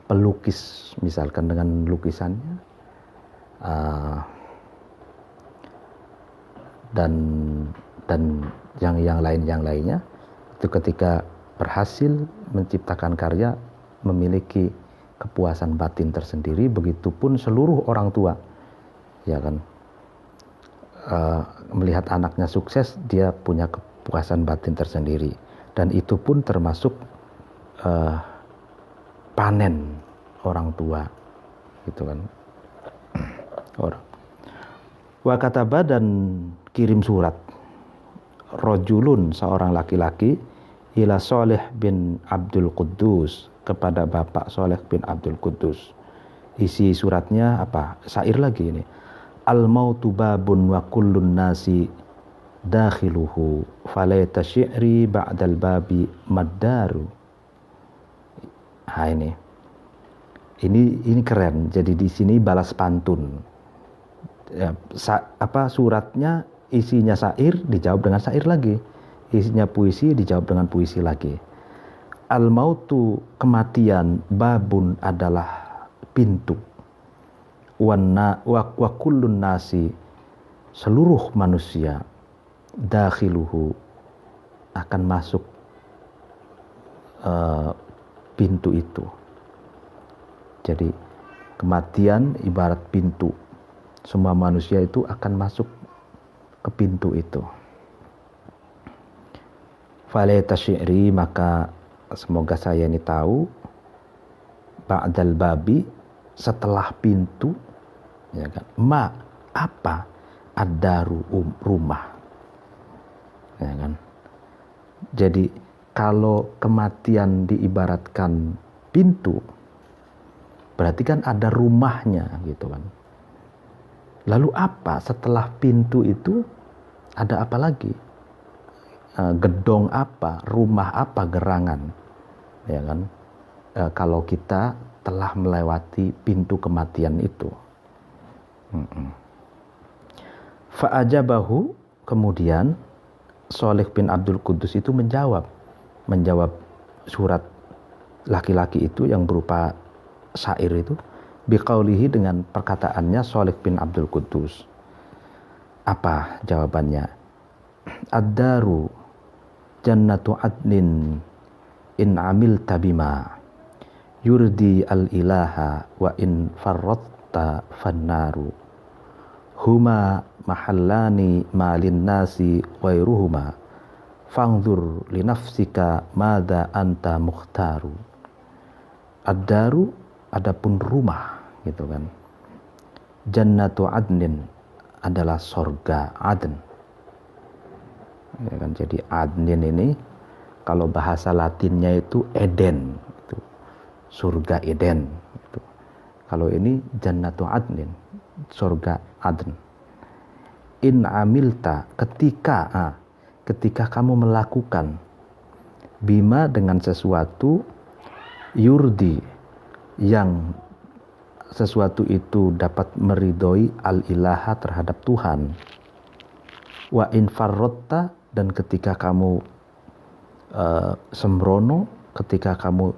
pelukis misalkan dengan lukisannya, dan yang lainnya, itu ketika berhasil menciptakan karya memiliki kepuasan batin tersendiri. Begitupun seluruh orang tua, ya kan, melihat anaknya sukses, dia punya kepuasan batin tersendiri, dan itu pun termasuk panen orang tua, gitu kan. Orang wa kataba, dan kirim surat, rojulun, seorang laki-laki, ila Shalih bin Abdul Quddus, kepada Bapak Shalih bin Abdul Quddus. Isi suratnya apa? Syair lagi ini. Al mautu babun wa kullun nasi dakhiluhu falaita syi'ri ba'dal babi maddaru. Nah, ini keren. Jadi di sini balas pantun. Ya, suratnya isinya syair, dijawab dengan syair lagi. Isinya puisi, dijawab dengan puisi lagi. Al mautu, kematian, babun, adalah pintu. Wa kullun nasi, seluruh manusia, dakhiluhu, akan masuk pintu itu. Jadi kematian ibarat pintu, semua manusia itu akan masuk ke pintu itu. Falaita syi'ri, maka semoga saya ini tahu, ba'dal babi, setelah pintu, ya kan, apa, ad-daru, rumah, ya kan. Jadi kalau kematian diibaratkan pintu, berarti kan ada rumahnya, gitu kan. Lalu apa setelah pintu itu? Ada apa lagi? Gedong apa, rumah apa, gerangan, ya kan? Kalau kita telah melewati pintu kematian itu. Fa'ajabahu, kemudian Shalih bin Abdul Quddus itu menjawab surat laki-laki itu yang berupa syair itu, biqaulihi, dengan perkataannya Shalih bin Abdul Quddus. Apa jawabannya? Ad-daru jannatu adnin in amilta bima yurdi al-ilaha wa in farratta fannaru huma mahallani malin nasi wairuhuma fangzur li nafsika madza anta mukhtaru. Ad-daru, adapun rumah, gitu kan. Jannatu adnin, adalah sorga Aden, ya kan. Jadi adnin ini kalau bahasa Latinnya itu Eden, itu surga Eden, itu. Kalau ini jannatu adnin, surga Aden. In amilta, ketika kamu melakukan, bima, dengan sesuatu, yurdi, yang sesuatu itu dapat meridhoi al-ilaha, terhadap Tuhan, wa in farrotta, dan ketika kamu sembrono, ketika kamu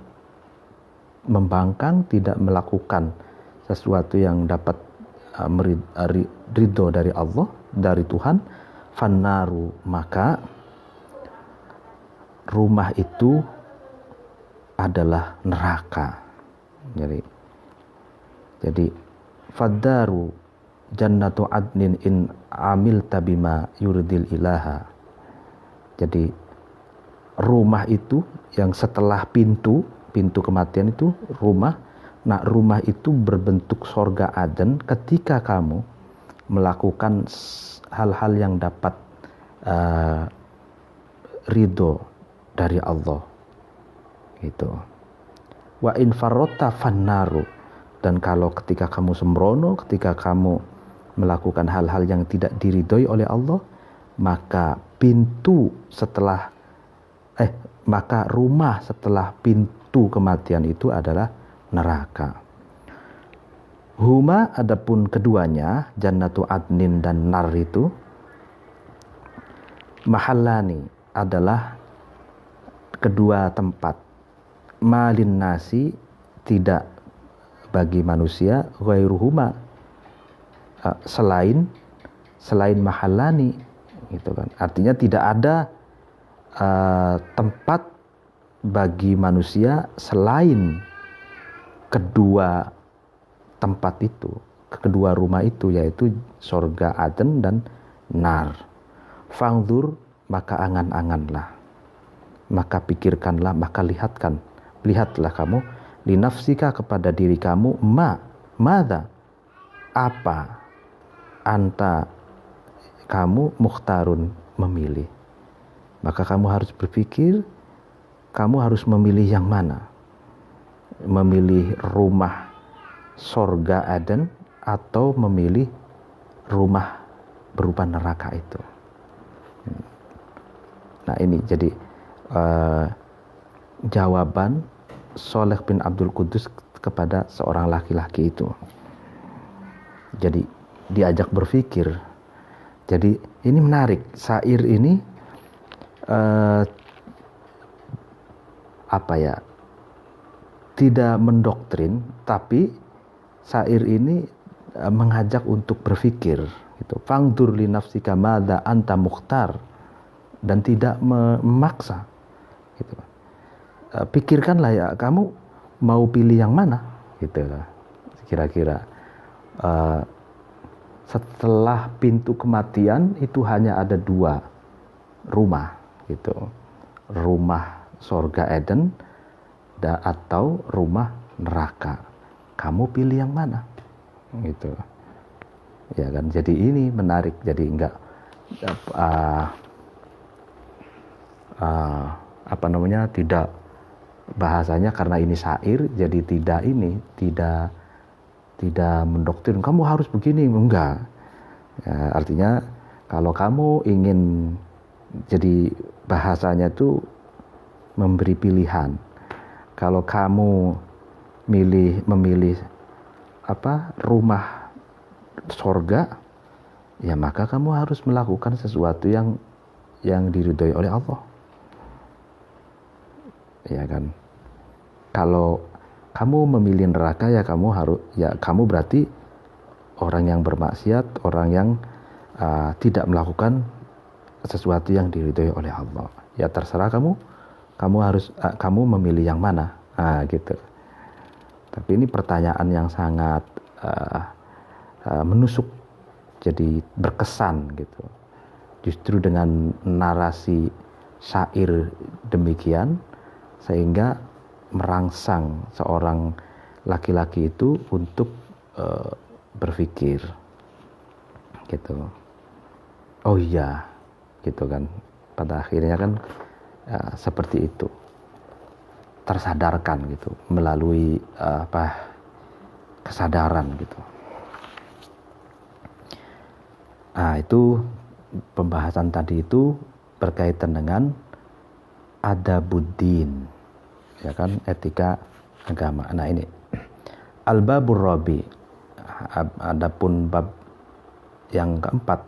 membangkang, tidak melakukan sesuatu yang dapat ridho dari Allah, dari Tuhan, fannaru, maka rumah itu adalah neraka. Jadi faddaru jannatu adnin in amil tabima yurdil ilaha. Jadi rumah itu yang setelah pintu kematian itu rumah. Nah, rumah itu berbentuk sorga Aden ketika kamu melakukan hal-hal yang dapat ridho dari Allah. Gitu. Wa in farrota fannaru, dan kalau ketika kamu sembrono, ketika kamu melakukan hal-hal yang tidak diridhoi oleh Allah, maka maka rumah setelah pintu kematian itu adalah neraka. Huma, adapun keduanya, jannatu adnin dan nar itu, mahallani, adalah kedua tempat, malin nasi, tidak bagi manusia, ghairuhuma, selain mahallani, gitu kan. Artinya tidak ada tempat bagi manusia selain kedua tempat itu, kedua rumah itu, yaitu sorga Aden dan nar. Fangdur, maka angan-anganlah, maka pikirkanlah, maka lihatlah kamu, linafsika, kepada diri kamu, mada, apa, anta, kamu, mukhtarun, memilih. Maka kamu harus berpikir, kamu harus memilih yang mana, memilih rumah sorga Aden atau memilih rumah berupa neraka itu. Nah, ini jadi jawaban Shalih bin Abdul Qudus kepada seorang laki-laki itu. Jadi diajak berpikir. Jadi ini menarik, syair ini tidak mendoktrin, tapi syair ini mengajak untuk berpikir gitu. Fangdur li nafsika madza anta mukhtar, dan tidak memaksa gitu. Pikirkanlah ya, kamu mau pilih yang mana gitu. Kira-kira setelah pintu kematian itu hanya ada dua rumah gitu. Rumah sorga Eden atau rumah neraka. Kamu pilih yang mana? Gitu. Ya kan, jadi ini menarik. Jadi enggak tidak bahasanya karena ini syair, jadi tidak mendoktrin kamu harus begini, enggak. Ya, artinya kalau kamu ingin, jadi bahasanya itu memberi pilihan. Kalau kamu memilih rumah sorga, ya maka kamu harus melakukan sesuatu yang diridhoi oleh Allah. Ya kan. Kalau kamu memilih neraka, ya kamu berarti orang yang bermaksiat, orang yang tidak melakukan sesuatu yang diridhoi oleh Allah. Ya terserah kamu memilih yang mana. Gitu. Tapi ini pertanyaan yang sangat menusuk, jadi berkesan gitu. Justru dengan narasi syair demikian, sehingga merangsang seorang laki-laki itu untuk berpikir gitu. Oh iya, gitu kan. Pada akhirnya kan seperti itu, tersadarkan gitu melalui kesadaran gitu. Nah, itu pembahasan tadi itu berkaitan dengan adabuddin, ya kan, etika agama. Nah, ini al-babur rabi, adapun bab yang keempat,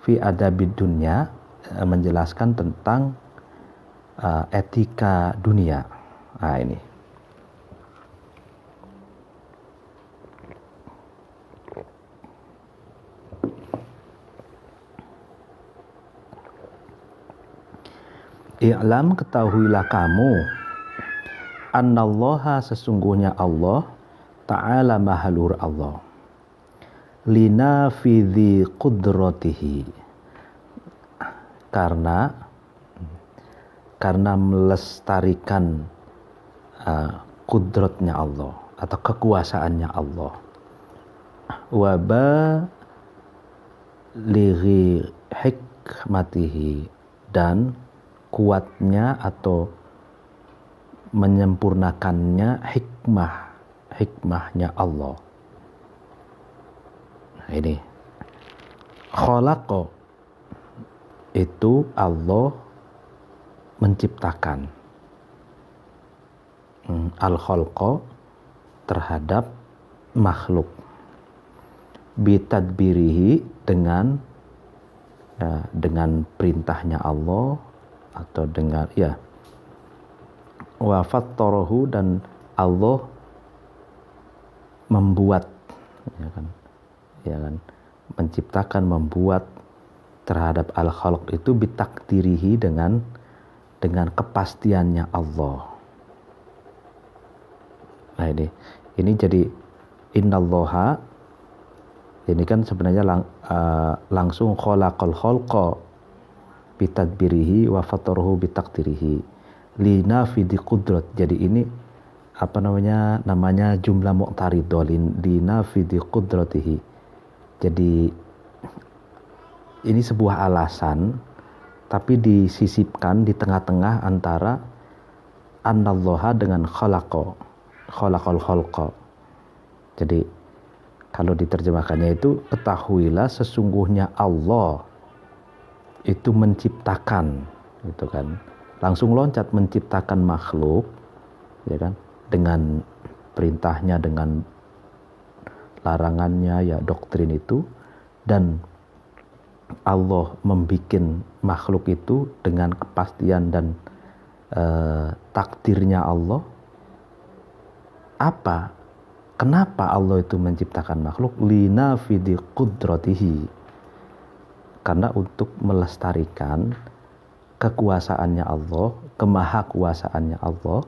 fi adabid dunya, menjelaskan tentang etika dunia. Nah, ini I'lam, ketahuilah kamu, annallaha, sesungguhnya Allah, ta'ala maha luhur Allah, linafidhi qudratihi, karena melestarikan kudratnya Allah atau kekuasaannya Allah, waba lighi hikmatihi, dan kuatnya atau menyempurnakannya hikmahnya Allah. Nah, ini khalaqa, itu Allah menciptakan, al-khalqa, terhadap makhluk, bitadbirihi, dengan perintahnya Allah, atau dengan wa fattarahu, dan Allah membuat, menciptakan, membuat terhadap al-khalq itu bitakdirihi, dengan kepastiannya Allah. Nah, ini jadi innallaha, ini kan sebenarnya langsung khalaqal khalqa bitadbirihi wa fattarahu bitakdirihi linafidi qudrat. Jadi ini namanya jumlah mu'taridhah, linafidi qudratihi. Jadi ini sebuah alasan tapi disisipkan di tengah-tengah antara annallaha dengan khalaqal khalqa. Jadi kalau diterjemahkannya itu, ketahuilah sesungguhnya Allah itu menciptakan, gitu kan. Langsung loncat menciptakan makhluk, ya kan, dengan perintahnya, dengan larangannya, doktrin itu, dan Allah membikin makhluk itu dengan kepastian dan takdirnya Allah. Kenapa Allah itu menciptakan makhluk? Linafidi qudratihi, karena untuk melestarikan kekuasaannya Allah, kemahakuasaannya Allah,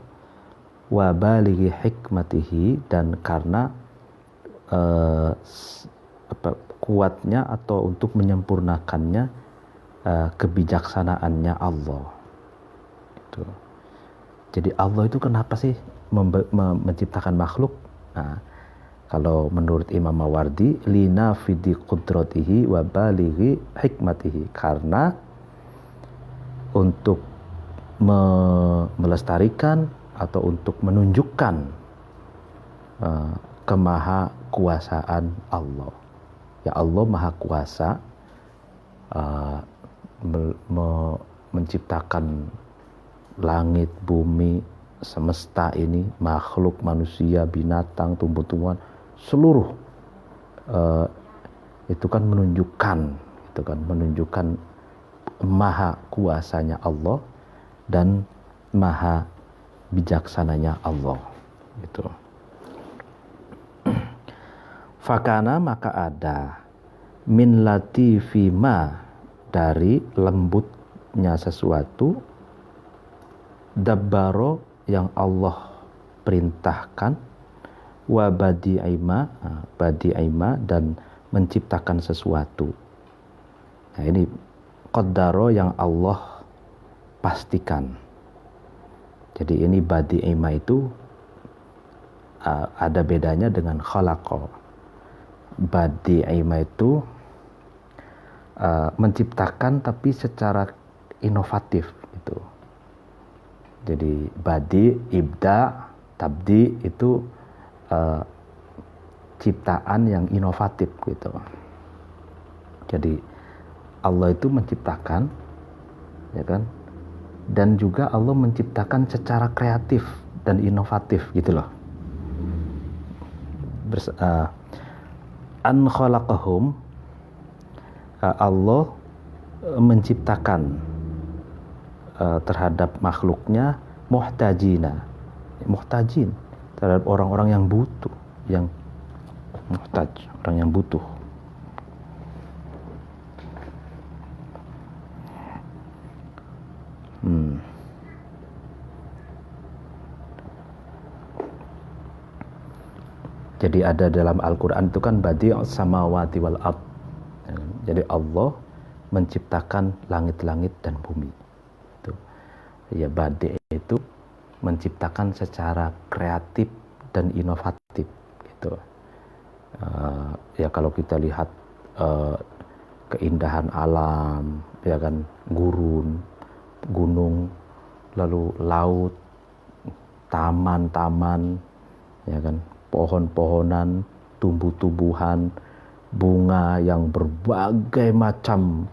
wa balighi hikmatihi, dan karena kuatnya atau untuk menyempurnakannya kebijaksanaannya Allah. Itu. Jadi Allah itu kenapa sih menciptakan makhluk? Nah, kalau menurut Imam Mawardi, linafidi qudratihi wa balighi hikmatihi, karena untuk melestarikan atau untuk menunjukkan kemahakuasaan Allah. Ya, Allah maha kuasa menciptakan langit, bumi, semesta ini, makhluk, manusia, binatang, tumbuh-tumbuhan, seluruh itu kan menunjukkan maha kuasanya Allah dan maha bijaksananya Allah. Gitu. Fakana, maka ada, min latifi ma, dari lembutnya sesuatu, dabbaro, yang Allah perintahkan, wa badi'ima, dan menciptakan sesuatu. Nah, ini qaddaro, yang Allah pastikan. Jadi ini badi'ima itu ada bedanya dengan khalaqa. Badi'ima itu menciptakan tapi secara inovatif gitu. Jadi badi, ibda, tabdi itu ciptaan yang inovatif gitu. Jadi Allah itu menciptakan, ya kan? Dan juga Allah menciptakan secara kreatif dan inovatif gitu loh. An khalaqahum, Allah menciptakan terhadap makhluknya muhtajin, terhadap orang-orang yang butuh, yang muhtaj, orang yang butuh. Jadi ada dalam Al-Quran itu kan badi'us samawati wal ard. Jadi Allah menciptakan langit-langit dan bumi. Itu. Ya, badi' itu menciptakan secara kreatif dan inovatif gitu. Ya kalau kita lihat keindahan alam, ya kan, gurun, gunung, lalu laut, taman-taman, ya kan, pohon-pohonan, tumbuh-tumbuhan, bunga yang berbagai macam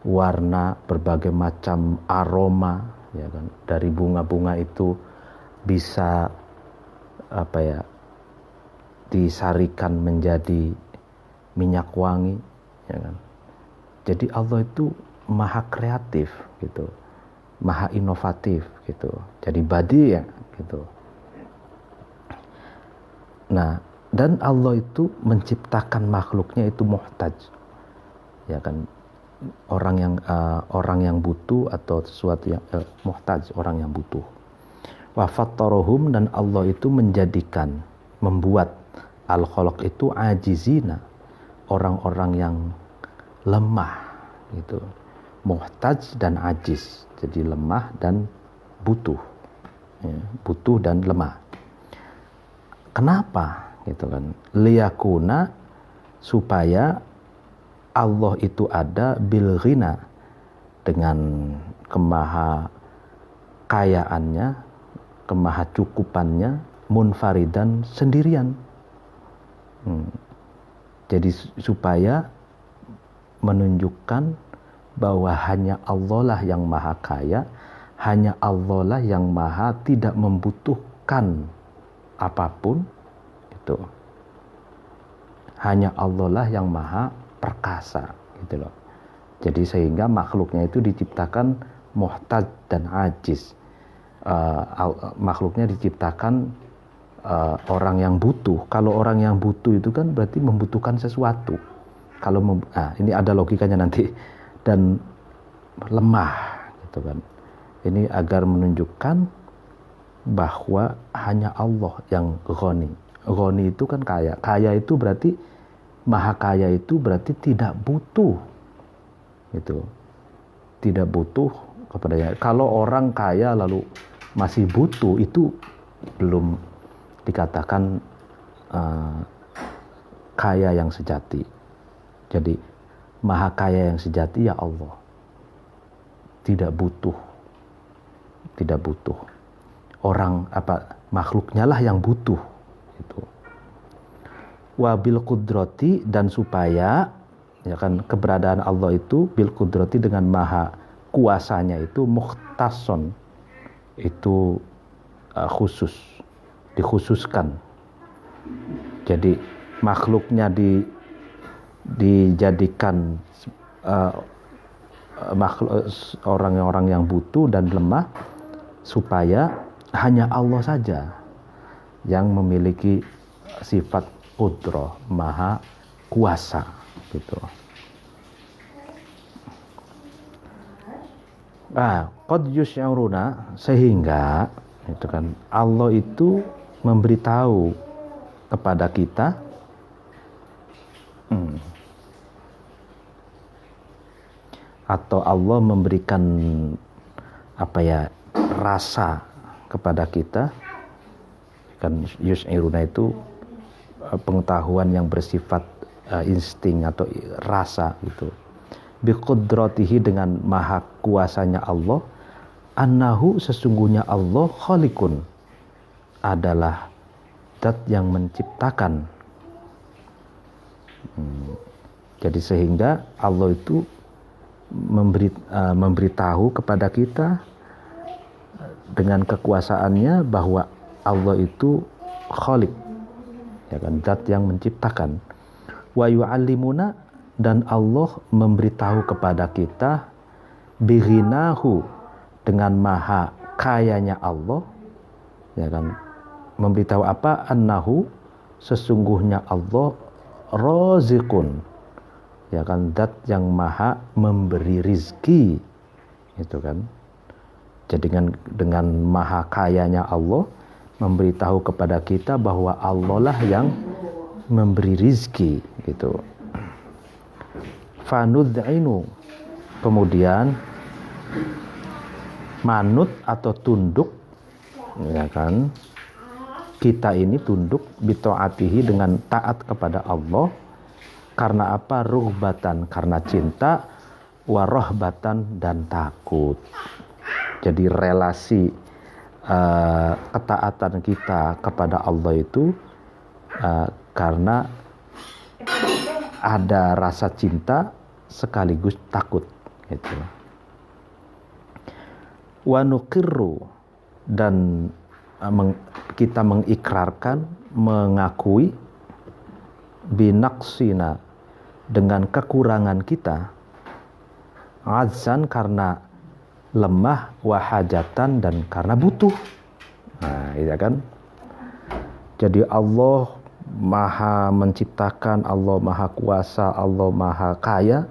warna, berbagai macam aroma, ya kan. Dari bunga-bunga itu bisa disarikan menjadi minyak wangi, ya kan. Jadi Allah itu maha kreatif gitu, maha inovatif gitu. Jadi badi ya gitu. Nah, dan Allah itu menciptakan makhluknya itu muhtaj, ya kan, orang yang butuh atau sesuatu yang muhtaj, orang yang butuh. Wa fattarohum, dan Allah itu membuat al-khalaq itu ajizina, orang-orang yang lemah gitu, muhtaj dan ajiz, jadi lemah dan butuh, ya, butuh dan lemah. Kenapa gitu kan? Liyakuna, supaya Allah itu ada bil ghina, dengan kemaha kayaannya, kemaha cukupannya, munfaridan, sendirian. Jadi supaya menunjukkan bahwa hanya Allah lah yang maha kaya, hanya Allah lah yang maha tidak membutuhkan apapun itu. Hanya Allah lah yang maha perkasa gitu loh. Jadi sehingga makhluknya itu diciptakan muhtaj dan ajiz. Makhluknya diciptakan orang yang butuh. Kalau orang yang butuh itu kan berarti membutuhkan sesuatu. Kalau ini ada logikanya nanti. Dan lemah gitu kan. Ini agar menunjukkan bahwa hanya Allah yang ghani. Ghani itu kan kaya. Kaya itu berarti, maha kaya itu berarti tidak butuh gitu. Tidak butuh kepadanya. Kalau orang kaya lalu masih butuh, itu belum dikatakan kaya yang sejati. Jadi maha kaya yang sejati ya Allah. Tidak butuh. Tidak butuh. Orang makhluknya lah yang butuh itu. Wabil kudrati, dan supaya ya kan keberadaan Allah itu bil kudrati, dengan maha kuasanya itu mukhtason, itu khusus, dikhususkan. Jadi makhluknya dijadikan makhluk orang-orang yang butuh dan lemah, supaya hanya Allah saja yang memiliki sifat qudrah, maha kuasa gitu. Qad yusy'uruna, sehingga itu kan Allah itu memberitahu kepada kita atau Allah memberikan rasa kepada kita kan. Yusy'iruna itu pengetahuan yang bersifat insting atau rasa gitu. Biqudratihi, dengan maha kuasanya Allah, annahu, sesungguhnya Allah, khaliqun, adalah zat yang menciptakan. Jadi sehingga Allah itu memberitahu kepada kita dengan kekuasaannya bahwa Allah itu khaliq, ya kan, zat yang menciptakan. Wa yu'allimuna, dan Allah memberitahu kepada kita bighinahu, dengan maha kayanya Allah, ya kan, memberitahu apa? Annahu, sesungguhnya Allah raziqun, ya kan, zat yang maha memberi rizki, itu kan. Jadi dengan maha kayanya Allah memberitahu kepada kita bahwa Allah lah yang memberi rizki gitu. Fanud'inu, kemudian manut atau tunduk, ya kan, kita ini tunduk bitaatihi dengan taat kepada Allah. Karena apa? Ruhbatan, karena cinta, warahbatan, dan takut. Jadi relasi ketaatan kita kepada Allah itu karena ada rasa cinta sekaligus takut gitu. Wa nuqirru, dan kita mengikrarkan, mengakui binaqsina, dengan kekurangan kita, azan, karena lemah, wahajatan, dan karena butuh. Nah, iya kan? Jadi Allah Maha menciptakan, Allah Maha kuasa, Allah Maha kaya,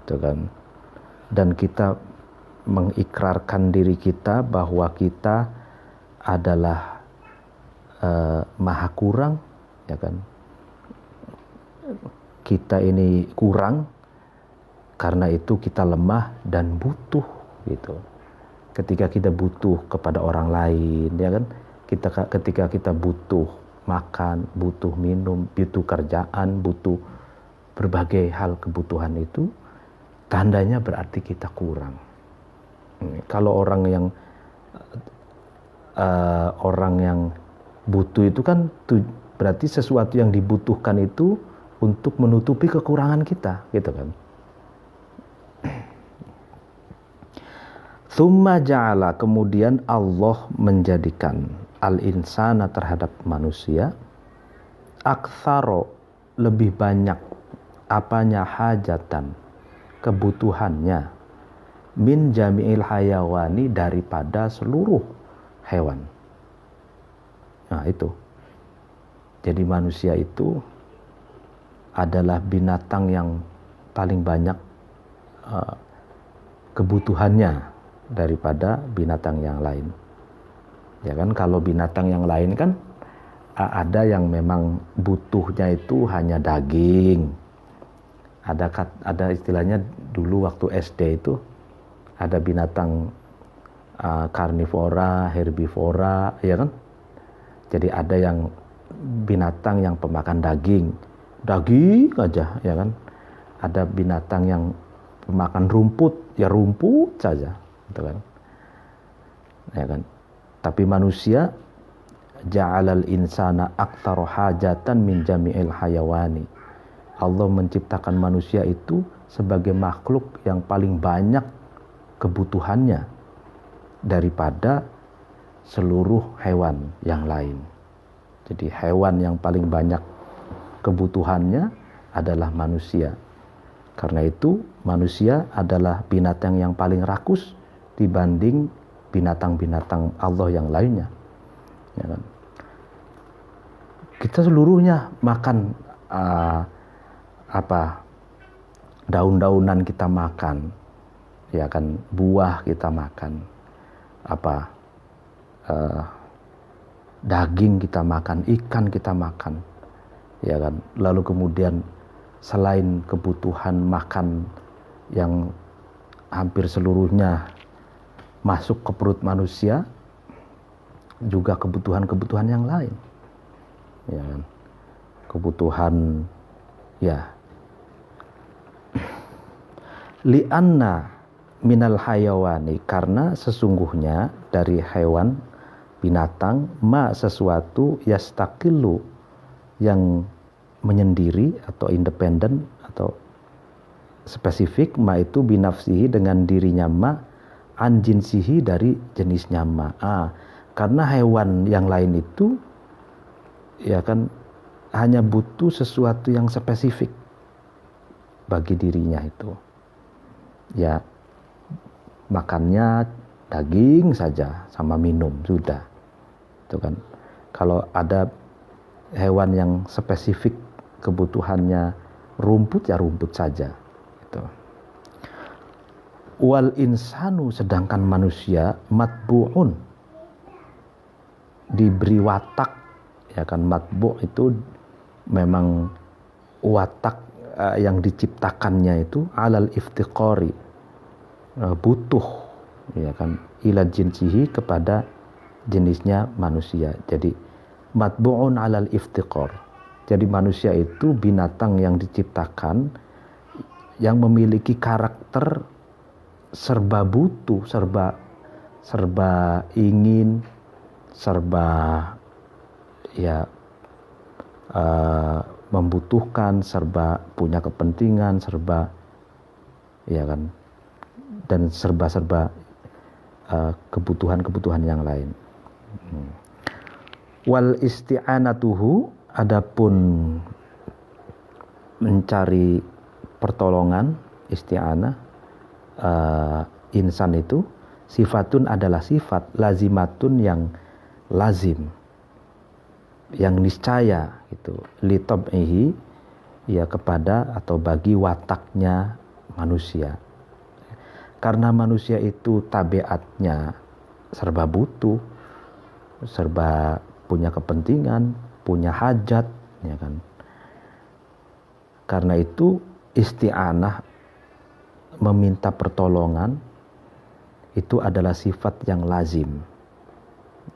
itu kan. Dan kita mengikrarkan diri kita bahwa kita adalah maha kurang, ya kan. Kita ini kurang, karena itu kita lemah dan butuh gitu. Ketika kita butuh kepada orang lain, ya kan, ketika kita butuh makan, butuh minum, butuh kerjaan, butuh berbagai hal kebutuhan, itu tandanya berarti kita kurang. Kalau orang yang butuh itu kan berarti sesuatu yang dibutuhkan itu untuk menutupi kekurangan kita, gitu kan. Tsumma ja'ala, kemudian Allah menjadikan al-insana, terhadap manusia, aktsaro, lebih banyak apanya, hajatan, kebutuhannya, min jami'il hayawani, daripada seluruh hewan. Nah itu. Jadi manusia itu adalah binatang yang paling banyak kebutuhannya daripada binatang yang lain. Ya kan, kalau binatang yang lain kan ada yang memang butuhnya itu hanya daging. Ada istilahnya dulu waktu SD itu ada binatang karnivora, herbivora, ya kan? Jadi ada yang binatang yang pemakan daging aja, ya kan? Ada binatang yang pemakan rumput, ya rumput saja, gitu kan? Ya kan? Tapi manusia, ja'alal insana aktsara hajatan min jami'il hayawani. Allah menciptakan manusia itu sebagai makhluk yang paling banyak kebutuhannya daripada seluruh hewan yang lain. Jadi hewan yang paling banyak kebutuhannya adalah manusia. Karena itu manusia adalah binatang yang paling rakus dibanding binatang-binatang Allah yang lainnya. Ya kan? Kita seluruhnya makan daun-daunan kita makan, ya kan, buah kita makan, daging kita makan, ikan kita makan, ya kan. Lalu kemudian selain kebutuhan makan yang hampir seluruhnya masuk ke perut manusia, juga kebutuhan-kebutuhan yang lain, ya kan. Kebutuhan, ya, li'anna minal hayawani, karena sesungguhnya dari hewan, binatang, ma, sesuatu, yastaqilu, yang menyendiri atau independen atau spesifik, ma itu binafsihi, dengan dirinya, ma, anjinsihi, dari jenisnya ma. Karena hewan yang lain itu, ya kan, hanya butuh sesuatu yang spesifik bagi dirinya itu. Ya, makannya daging saja sama minum, sudah. Itu kan. Kalau ada hewan yang spesifik kebutuhannya rumput, ya rumput saja. Itu. Wal insanu, sedangkan manusia, matbu'un, diberi watak, ya kan. Matbu' itu memang watak yang diciptakannya itu alal iftiqari, butuh, ya kan, ila jinsihi, kepada jenisnya manusia. Jadi matbu'un alal iftiqar. Jadi manusia itu binatang yang diciptakan yang memiliki karakter serba butuh, serba ingin, serba ya membutuhkan, serba punya kepentingan, serba ya kan, dan serba kebutuhan-kebutuhan yang lain. Wal isti'anatuhu, adapun mencari pertolongan, isti'anah, insan itu sifatun adalah sifat, lazimatun yang lazim, yang niscaya itu, li tab'ihi, ya kepada atau bagi wataknya manusia. Karena manusia itu tabiatnya serba butuh, serba punya kepentingan, punya hajat, ya kan. Karena itu isti'anah, meminta pertolongan, itu adalah sifat yang lazim,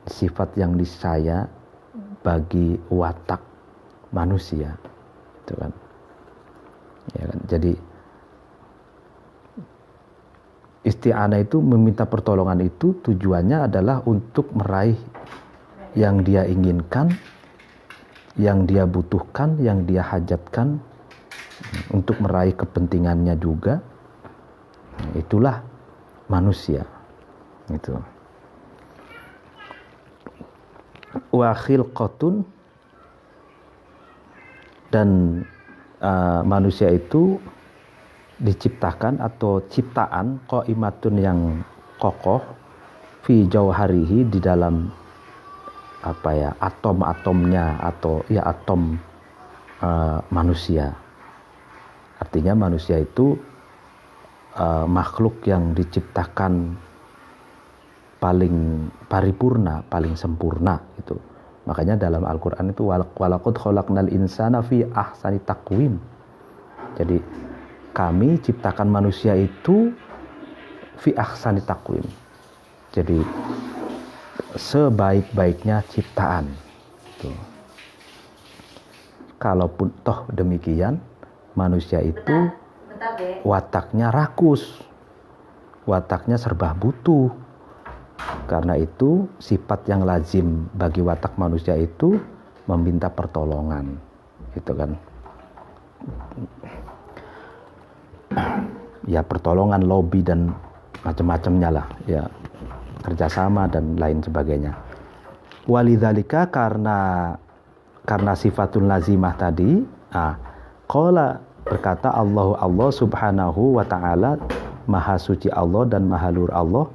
sifat yang niscaya bagi watak manusia, itu kan. Ya kan? Jadi isti'anah itu, meminta pertolongan itu tujuannya adalah untuk meraih yang dia inginkan, yang dia butuhkan, yang dia hajatkan, untuk meraih kepentingannya juga. Itulah manusia itu. Wa khilqatun, dan manusia itu diciptakan atau ciptaan qaimatun yang kokoh, fi jauharihi, di dalam atom-atomnya, atau ya atom manusia. Artinya manusia itu makhluk yang diciptakan paling paripurna, paling sempurna itu. Makanya dalam Al-Qur'an itu walaqad khalaqnal insana fi ahsani taqwim. Jadi kami ciptakan manusia itu fi ahsani taqwim. Jadi sebaik-baiknya ciptaan. Tuh. Kalaupun toh demikian, manusia itu wataknya rakus, wataknya serba butuh. Karena itu sifat yang lazim bagi watak manusia itu meminta pertolongan, gitu kan. Ya pertolongan, lobby dan macam-macamnya lah, ya kerjasama dan lain sebagainya. Walidzalika, karena sifatun lazimah tadi, qala, berkata Allah subhanahu wa ta'ala, maha suci Allah dan maha luhur Allah.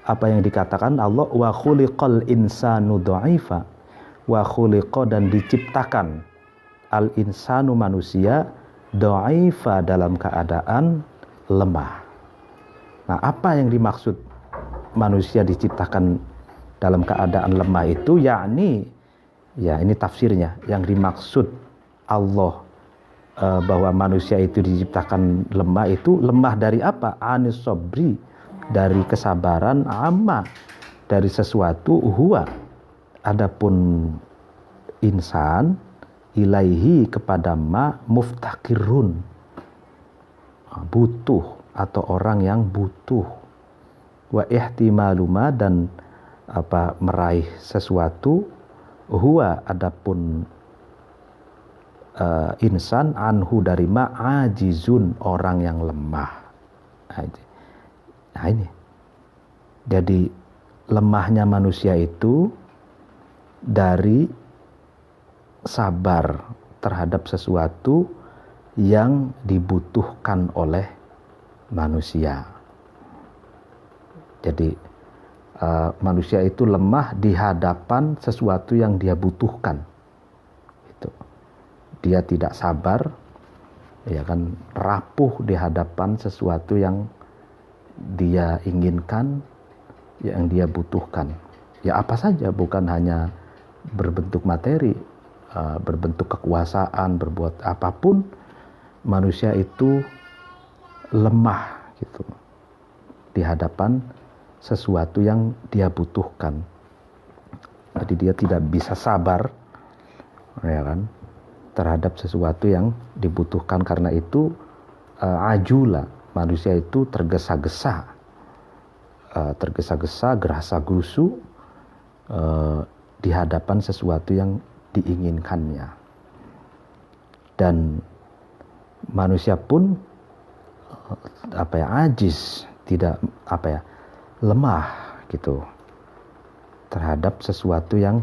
Apa yang dikatakan Allah, wa khuliqal insanu dha'ifa, wa khuliqa, dan diciptakan, al insanu manusia, dha'ifa, dalam keadaan lemah. Nah, apa yang dimaksud manusia diciptakan dalam keadaan lemah itu, yakni, ya ini tafsirnya, yang dimaksud Allah bahwa manusia itu diciptakan lemah, itu lemah dari apa? Anis sobri, dari kesabaran, amma, dari sesuatu, huwa, adapun insan, ilaihi, kepada ma, muftakirun, butuh, atau orang yang butuh, wa ihtimaluma, dan meraih sesuatu, huwa, adapun insan, anhu, dari ma, ajizun, orang yang lemah. Nah ini, jadi lemahnya manusia itu dari sabar terhadap sesuatu yang dibutuhkan oleh manusia. Jadi manusia itu lemah di hadapan sesuatu yang dia butuhkan. Itu. Dia tidak sabar, ya kan, rapuh di hadapan sesuatu yang dia inginkan, yang dia butuhkan. Ya apa saja, bukan hanya berbentuk materi, berbentuk kekuasaan, berbuat apapun, manusia itu lemah gitu di hadapan sesuatu yang dia butuhkan. Jadi dia tidak bisa sabar, ya kan, terhadap sesuatu yang dibutuhkan. Karena itu ajula, manusia itu tergesa-gesa, gerasa gerusu di hadapan sesuatu yang diinginkannya. Dan manusia pun ajiz, tidak lemah gitu terhadap sesuatu yang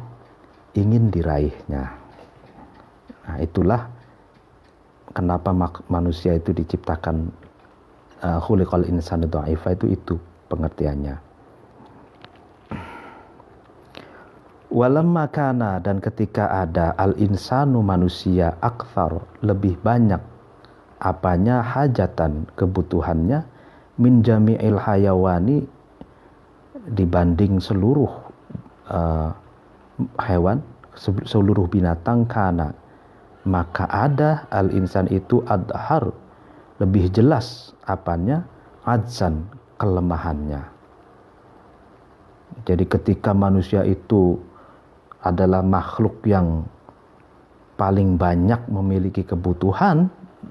ingin diraihnya. Nah, itulah kenapa manusia itu diciptakan, khuliqal insanu dha'ifa, itu pengertiannya. Walamma kana, dan ketika ada al-insanu manusia, akthar lebih banyak apanya, hajatan kebutuhannya, min jami'il hayawani dibanding seluruh hewan, seluruh binatang, kana maka ada al-insan itu adhar lebih jelas apanya, adzan kelemahannya. Jadi ketika manusia itu adalah makhluk yang paling banyak memiliki kebutuhan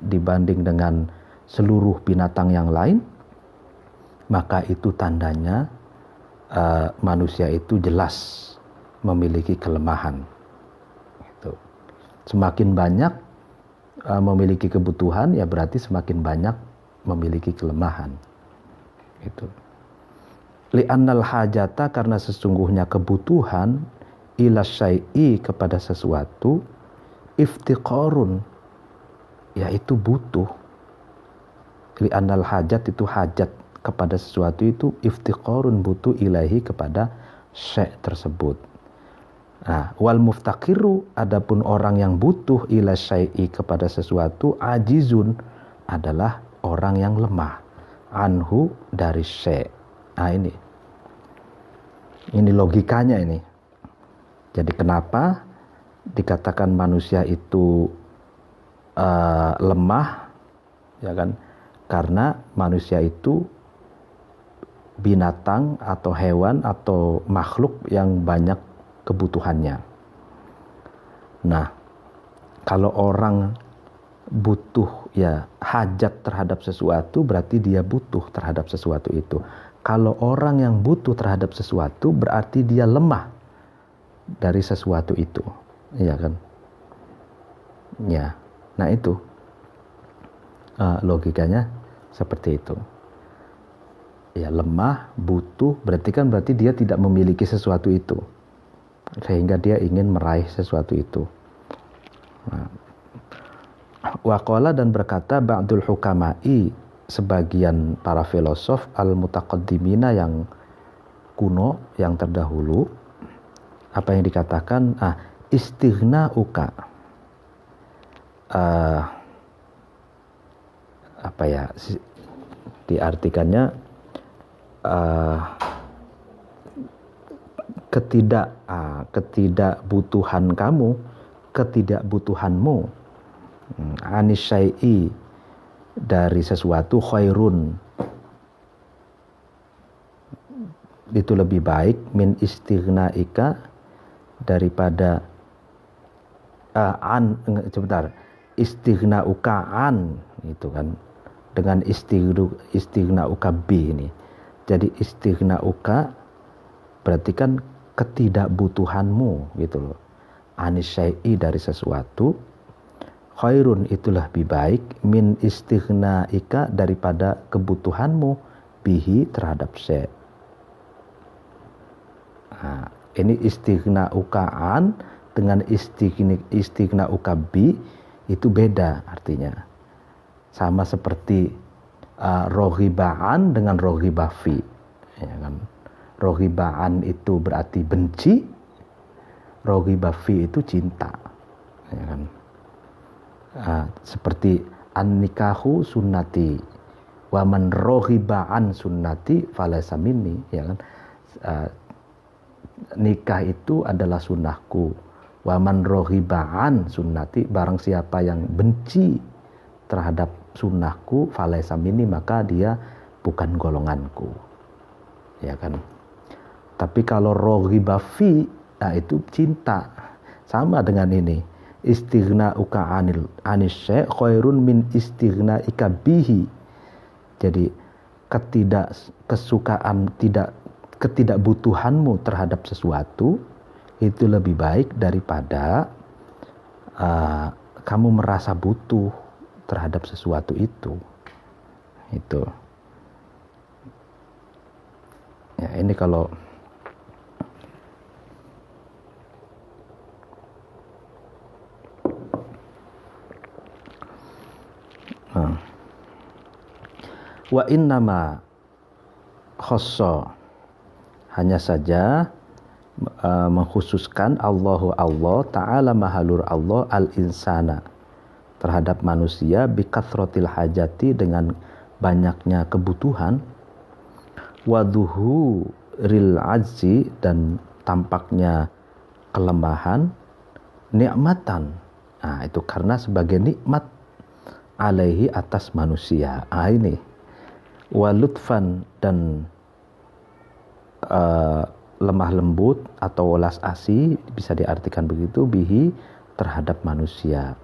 dibanding dengan seluruh binatang yang lain, maka itu tandanya manusia itu jelas memiliki kelemahan. Gitu. Semakin banyak memiliki kebutuhan, ya berarti semakin banyak memiliki kelemahan. Gitu. Li'annal hajata, karena sesungguhnya kebutuhan, ila syai'i, kepada sesuatu, iftiqarun, yaitu butuh. Li'annal hajat, itu hajat kepada sesuatu, itu iftiqarun, butuh, ilahi, kepada syai' tersebut. Nah, wal muftakiru, adapun orang yang butuh ila syai'i, kepada sesuatu, ajizun, adalah orang yang lemah, anhu, dari syai'. Nah, ini logikanya ini. Jadi kenapa dikatakan manusia itu lemah, ya kan? Karena manusia itu binatang atau hewan atau makhluk yang banyak kebutuhannya. Nah, kalau orang butuh, ya hajat terhadap sesuatu, berarti dia butuh terhadap sesuatu itu. Kalau orang yang butuh terhadap sesuatu, berarti dia lemah dari sesuatu itu, ya kan? Ya, nah itu logikanya seperti itu. Ya, lemah, butuh, berarti dia tidak memiliki sesuatu itu, sehingga dia ingin meraih sesuatu itu. Nah, waqala, dan berkata ba'dul hukama'i, sebagian para filosof, al-mutaqaddimina, yang kuno, yang terdahulu, apa yang dikatakan, istighna uka, diartikannya ketidakbutuhanmu anis syai'i, dari sesuatu, khairun, itu lebih baik, min istighna'ika, daripada istighna'uka an, itu kan, dengan istighna'uka bi ini. Jadi istighna'uka berarti kan ketidakbutuhanmu, gitu loh, anis syai'i, dari sesuatu, khairun, itu lebih baik, min istighna'ika, daripada kebutuhanmu, bihi, terhadap syai'. Nah, ini istighna'ukaan dengan istighna'uka bi, itu beda artinya. Sama seperti roghiba'an dengan roghibafi, ya kan? Roghiba'an itu berarti benci, roghibafi itu cinta, ya kan? Seperti an-nikahu sunnati wa man roghiba'an sunnati falaysa minni, ya kan? Nikah itu adalah sunnahku, Wa man rohibaan sunnati, barang siapa yang benci terhadap sunnahku, falaisa minni, maka dia bukan golonganku. Ya kan? Tapi kalau rohiba fi, nah itu cinta. Sama dengan ini. Istighna'uka anis syai' khairun min istighna'ika bihi. Jadi ketidakbutuhanmu terhadap sesuatu itu lebih baik daripada kamu merasa butuh terhadap sesuatu itu. Itu. Ya, ini kalau wa innama khosso, hanya saja mengkhususkan Allah Ta'ala mahalur Allah al-insana, terhadap manusia, bikathrotil hajati, dengan banyaknya kebutuhan, wadhuhuril ajzi, dan tampaknya kelemahan, nikmatan, nah itu karena sebagai nikmat, alaihi, atas manusia. Ini walutfan, dan lemah lembut atau welas asih, bisa diartikan begitu, bihi, terhadap manusia.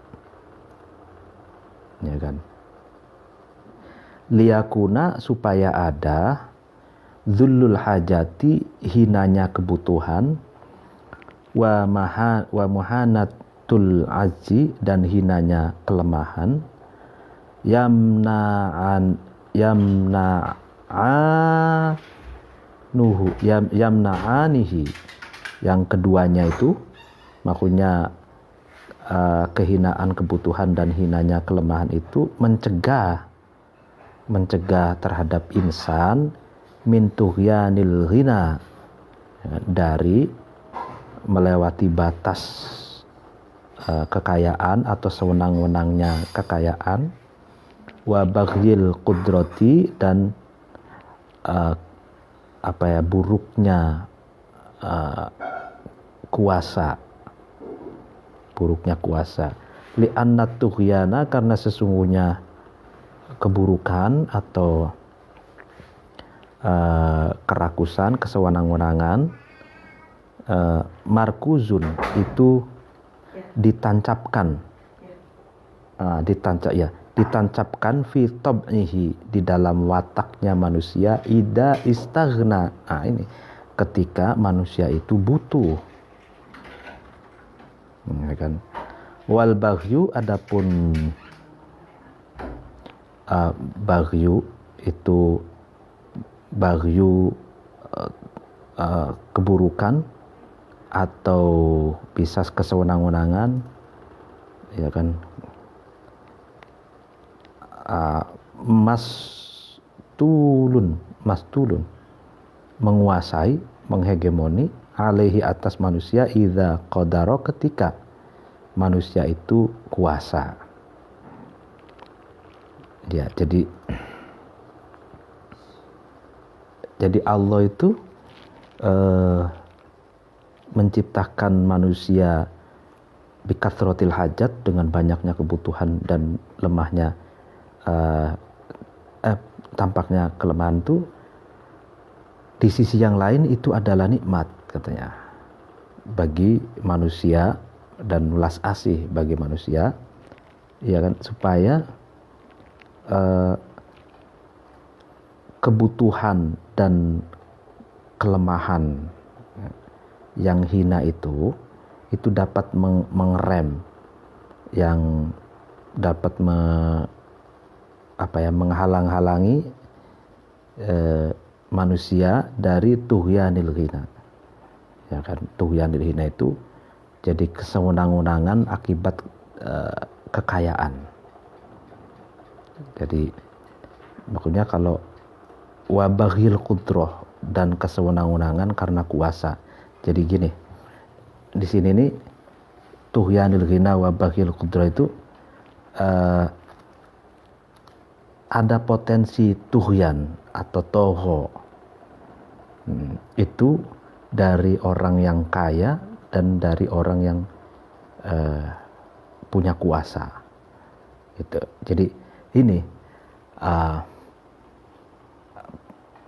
Ya kan? Liyakuna, supaya ada, dzullul hajati, hinanya kebutuhan, wa muhanatul ajzi, dan hinanya kelemahan, yamna'anihi, yang keduanya itu maksudnya kehinaan kebutuhan dan hinanya kelemahan itu mencegah terhadap insan min tughyanil ghina, dari melewati batas kekayaan atau sewenang-wenangnya kekayaan, wa baghyil qudrati, dan buruknya kuasa, li'anna tughyana, karena sesungguhnya keburukan atau kerakusan, kesewenang-wenangan, markuzun, itu ditancapkan fi tab'ihi, di dalam wataknya manusia, ida istaghna, ini ketika manusia itu butuh. Ya kan? Wal baghyu, adapun baghyu itu keburukan atau bisa kesewenang-wenangan, ya kan, mastulun, menguasai, menghegemoni, alaihi, atas manusia, idza qadara, ketika manusia itu kuasa. Ya, jadi Allah itu menciptakan manusia bikathrotil hajat, dengan banyaknya kebutuhan dan lemahnya tampaknya kelemahan itu, di sisi yang lain itu adalah nikmat, katanya, bagi manusia, dan welas asih bagi manusia, ya kan, supaya kebutuhan dan kelemahan yang hina itu dapat mengerem, yang dapat menghalang-halangi manusia dari tughyanil ghina. Ya kan, tughyanil ghina itu jadi kesewenang-wenangan akibat kekayaan. Jadi maksudnya kalau wabaghil qudrah, dan kesewenang-wenangan karena kuasa. Jadi gini, di sini nih tughyanil ghina wabaghil qudrah itu ada potensi tughyan atau toho, itu dari orang yang kaya dan dari orang yang punya kuasa. Gitu. Jadi ini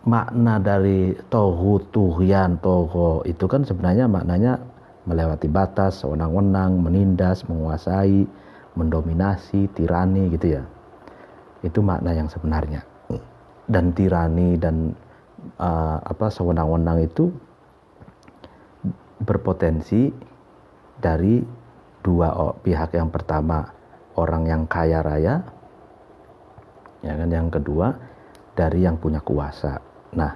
makna dari toghut, tughyan, togho itu kan sebenarnya maknanya melewati batas, sewenang-wenang, menindas, menguasai, mendominasi, tirani gitu ya. Itu makna yang sebenarnya. Dan tirani dan sewenang-wenang itu berpotensi dari dua pihak. Yang pertama orang yang kaya raya, ya kan, yang kedua dari yang punya kuasa. Nah,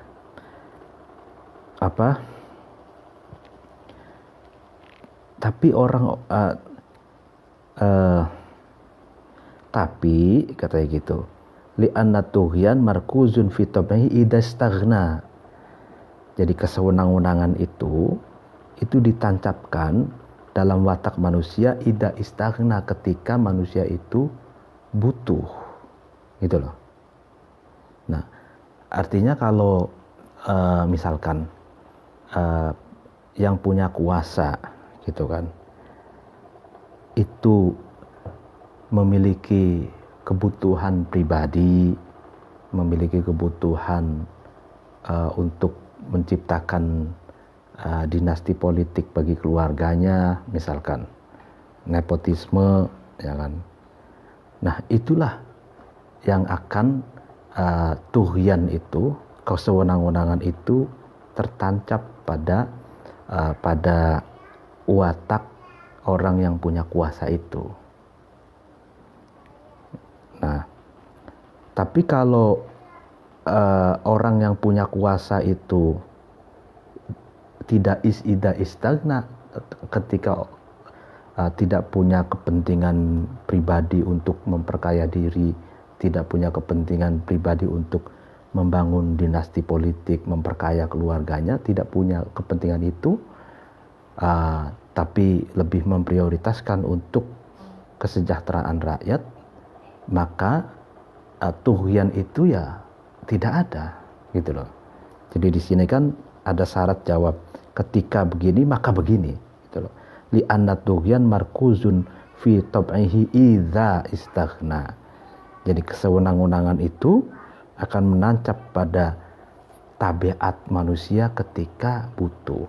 tapi orang tapi katanya gitu, li'anna tughyan markuzun fi tab'ihi idastaghna. Jadi kesewenang-wenangan itu ditancapkan dalam watak manusia ida istaghna, ketika manusia itu butuh, gitu loh. Nah, artinya kalau misalkan yang punya kuasa gitu kan, itu memiliki kebutuhan pribadi, memiliki kebutuhan untuk menciptakan dinasti politik bagi keluarganya, misalkan nepotisme, ya kan. Nah, itulah yang akan tughyan itu, kesewenang-wenangan itu tertancap pada watak orang yang punya kuasa itu. Nah, tapi kalau orang yang punya kuasa itu tidak istagna, ketika tidak punya kepentingan pribadi untuk memperkaya diri, tidak punya kepentingan pribadi untuk membangun dinasti politik, memperkaya keluarganya, tidak punya kepentingan itu, tapi lebih memprioritaskan untuk kesejahteraan rakyat, maka tughyan itu ya tidak ada, gitu loh. Jadi di sini kan ada syarat jawab, ketika begini maka begini, gitu loh. Li'anna tughyan markuzun fi tab'ihi idza istaghna. Jadi kesewenang-wenangan itu akan menancap pada tabiat manusia ketika butuh.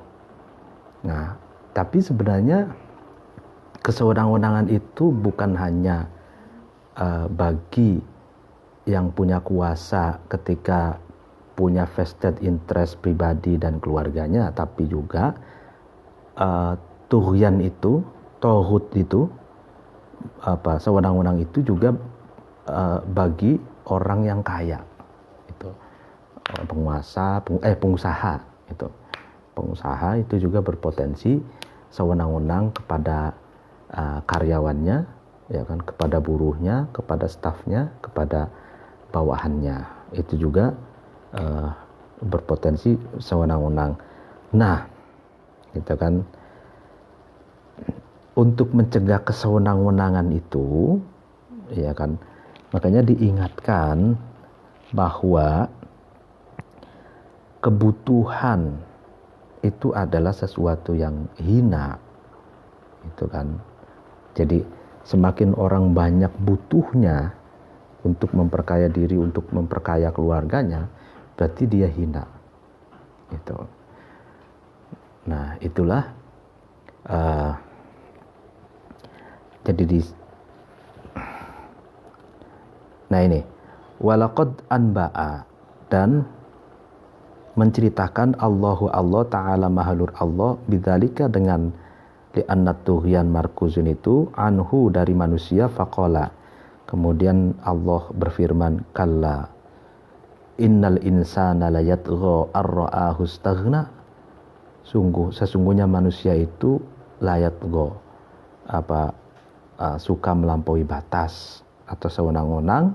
Nah, tapi sebenarnya kesewenang-wenangan itu bukan hanya bagi yang punya kuasa ketika punya vested interest pribadi dan keluarganya, tapi juga tughyan itu, toghut itu, sewenang-wenang itu juga bagi orang yang kaya, itu pengusaha itu. Pengusaha itu juga berpotensi sewenang-wenang kepada karyawannya, ya kan, kepada buruhnya, kepada stafnya, kepada bawahannya. Itu juga berpotensi sewenang-wenang. Nah, gitu kan, untuk mencegah kesewenang-wenangan itu, ya kan, makanya diingatkan bahwa kebutuhan itu adalah sesuatu yang hina, itu kan. Jadi semakin orang banyak butuhnya untuk memperkaya diri, untuk memperkaya keluarganya, berarti dia hina, itu. Nah, itulah nah ini walaqad anba'a, dan menceritakan Allah Ta'ala mahalur Allah bidzalika, dengan li'anna tughyan markuzun itu anhu, dari manusia, faqala, kemudian Allah berfirman, kalla innal insana layatgha ar-ra'ahu istaghna, sesungguhnya manusia itu layatgha, suka melampaui batas atau sewenang-wenang,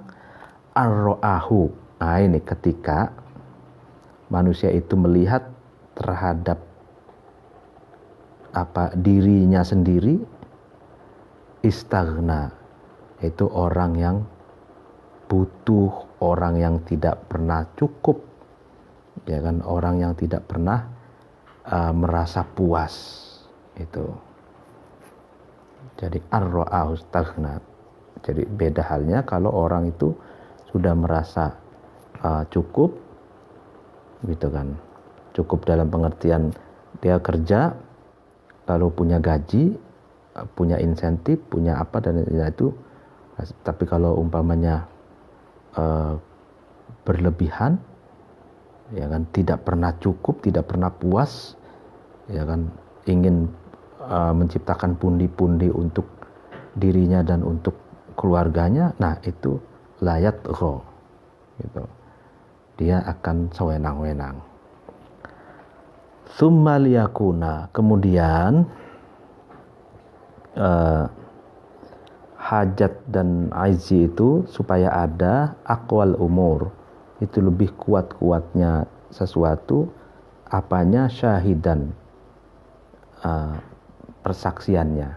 ar-ra'ahu. Nah, ini ketika manusia itu melihat terhadap dirinya sendiri, istaghna, itu orang yang butuh, orang yang tidak pernah cukup, ya kan, orang yang tidak pernah merasa puas, itu. Jadi ar-ra'ahu istaghna. Jadi beda halnya kalau orang itu sudah merasa cukup gitu kan. Cukup dalam pengertian dia kerja lalu punya gaji, punya insentif, punya apa dan itu. Tapi kalau umpamanya berlebihan, ya kan, tidak pernah cukup, tidak pernah puas, ya kan, ingin menciptakan pundi-pundi untuk dirinya dan untuk keluarganya, nah itu layat gho, gitu. Dia akan sewenang-wenang. Tsumma liyakuna, kemudian hajat dan aizi itu supaya ada aqwal umur, itu lebih kuat-kuatnya sesuatu apanya, syahidan, persaksiannya,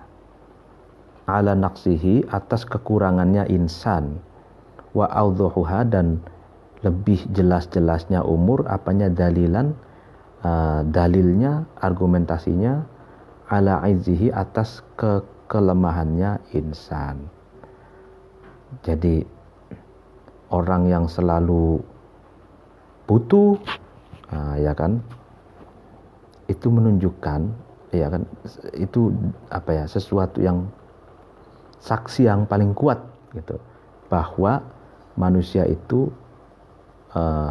ala naqsihi, atas kekurangannya insan, wa awdhuha, dan lebih jelas-jelasnya umur apanya, dalilan, dalilnya, argumentasinya, ala izzihi, atas kelemahannya insan. Jadi orang yang selalu butuh, ya kan, itu menunjukkan, ya kan, itu apa ya, sesuatu yang saksi yang paling kuat gitu, bahwa manusia itu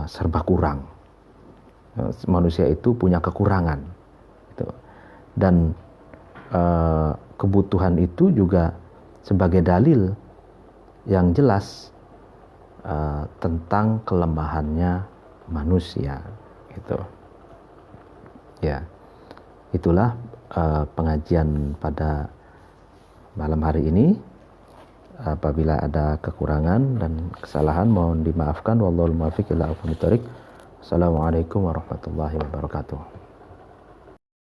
serba kurang, manusia itu punya kekurangan gitu. Dan kebutuhan itu juga sebagai dalil yang jelas tentang kelemahannya manusia gitu. Ya, itulah pengajian pada malam hari ini. Apabila ada kekurangan dan kesalahan mohon dimaafkan. Wallahul muwaffiq ila aqwamit thoriq. Assalamualaikum warahmatullahi wabarakatuh.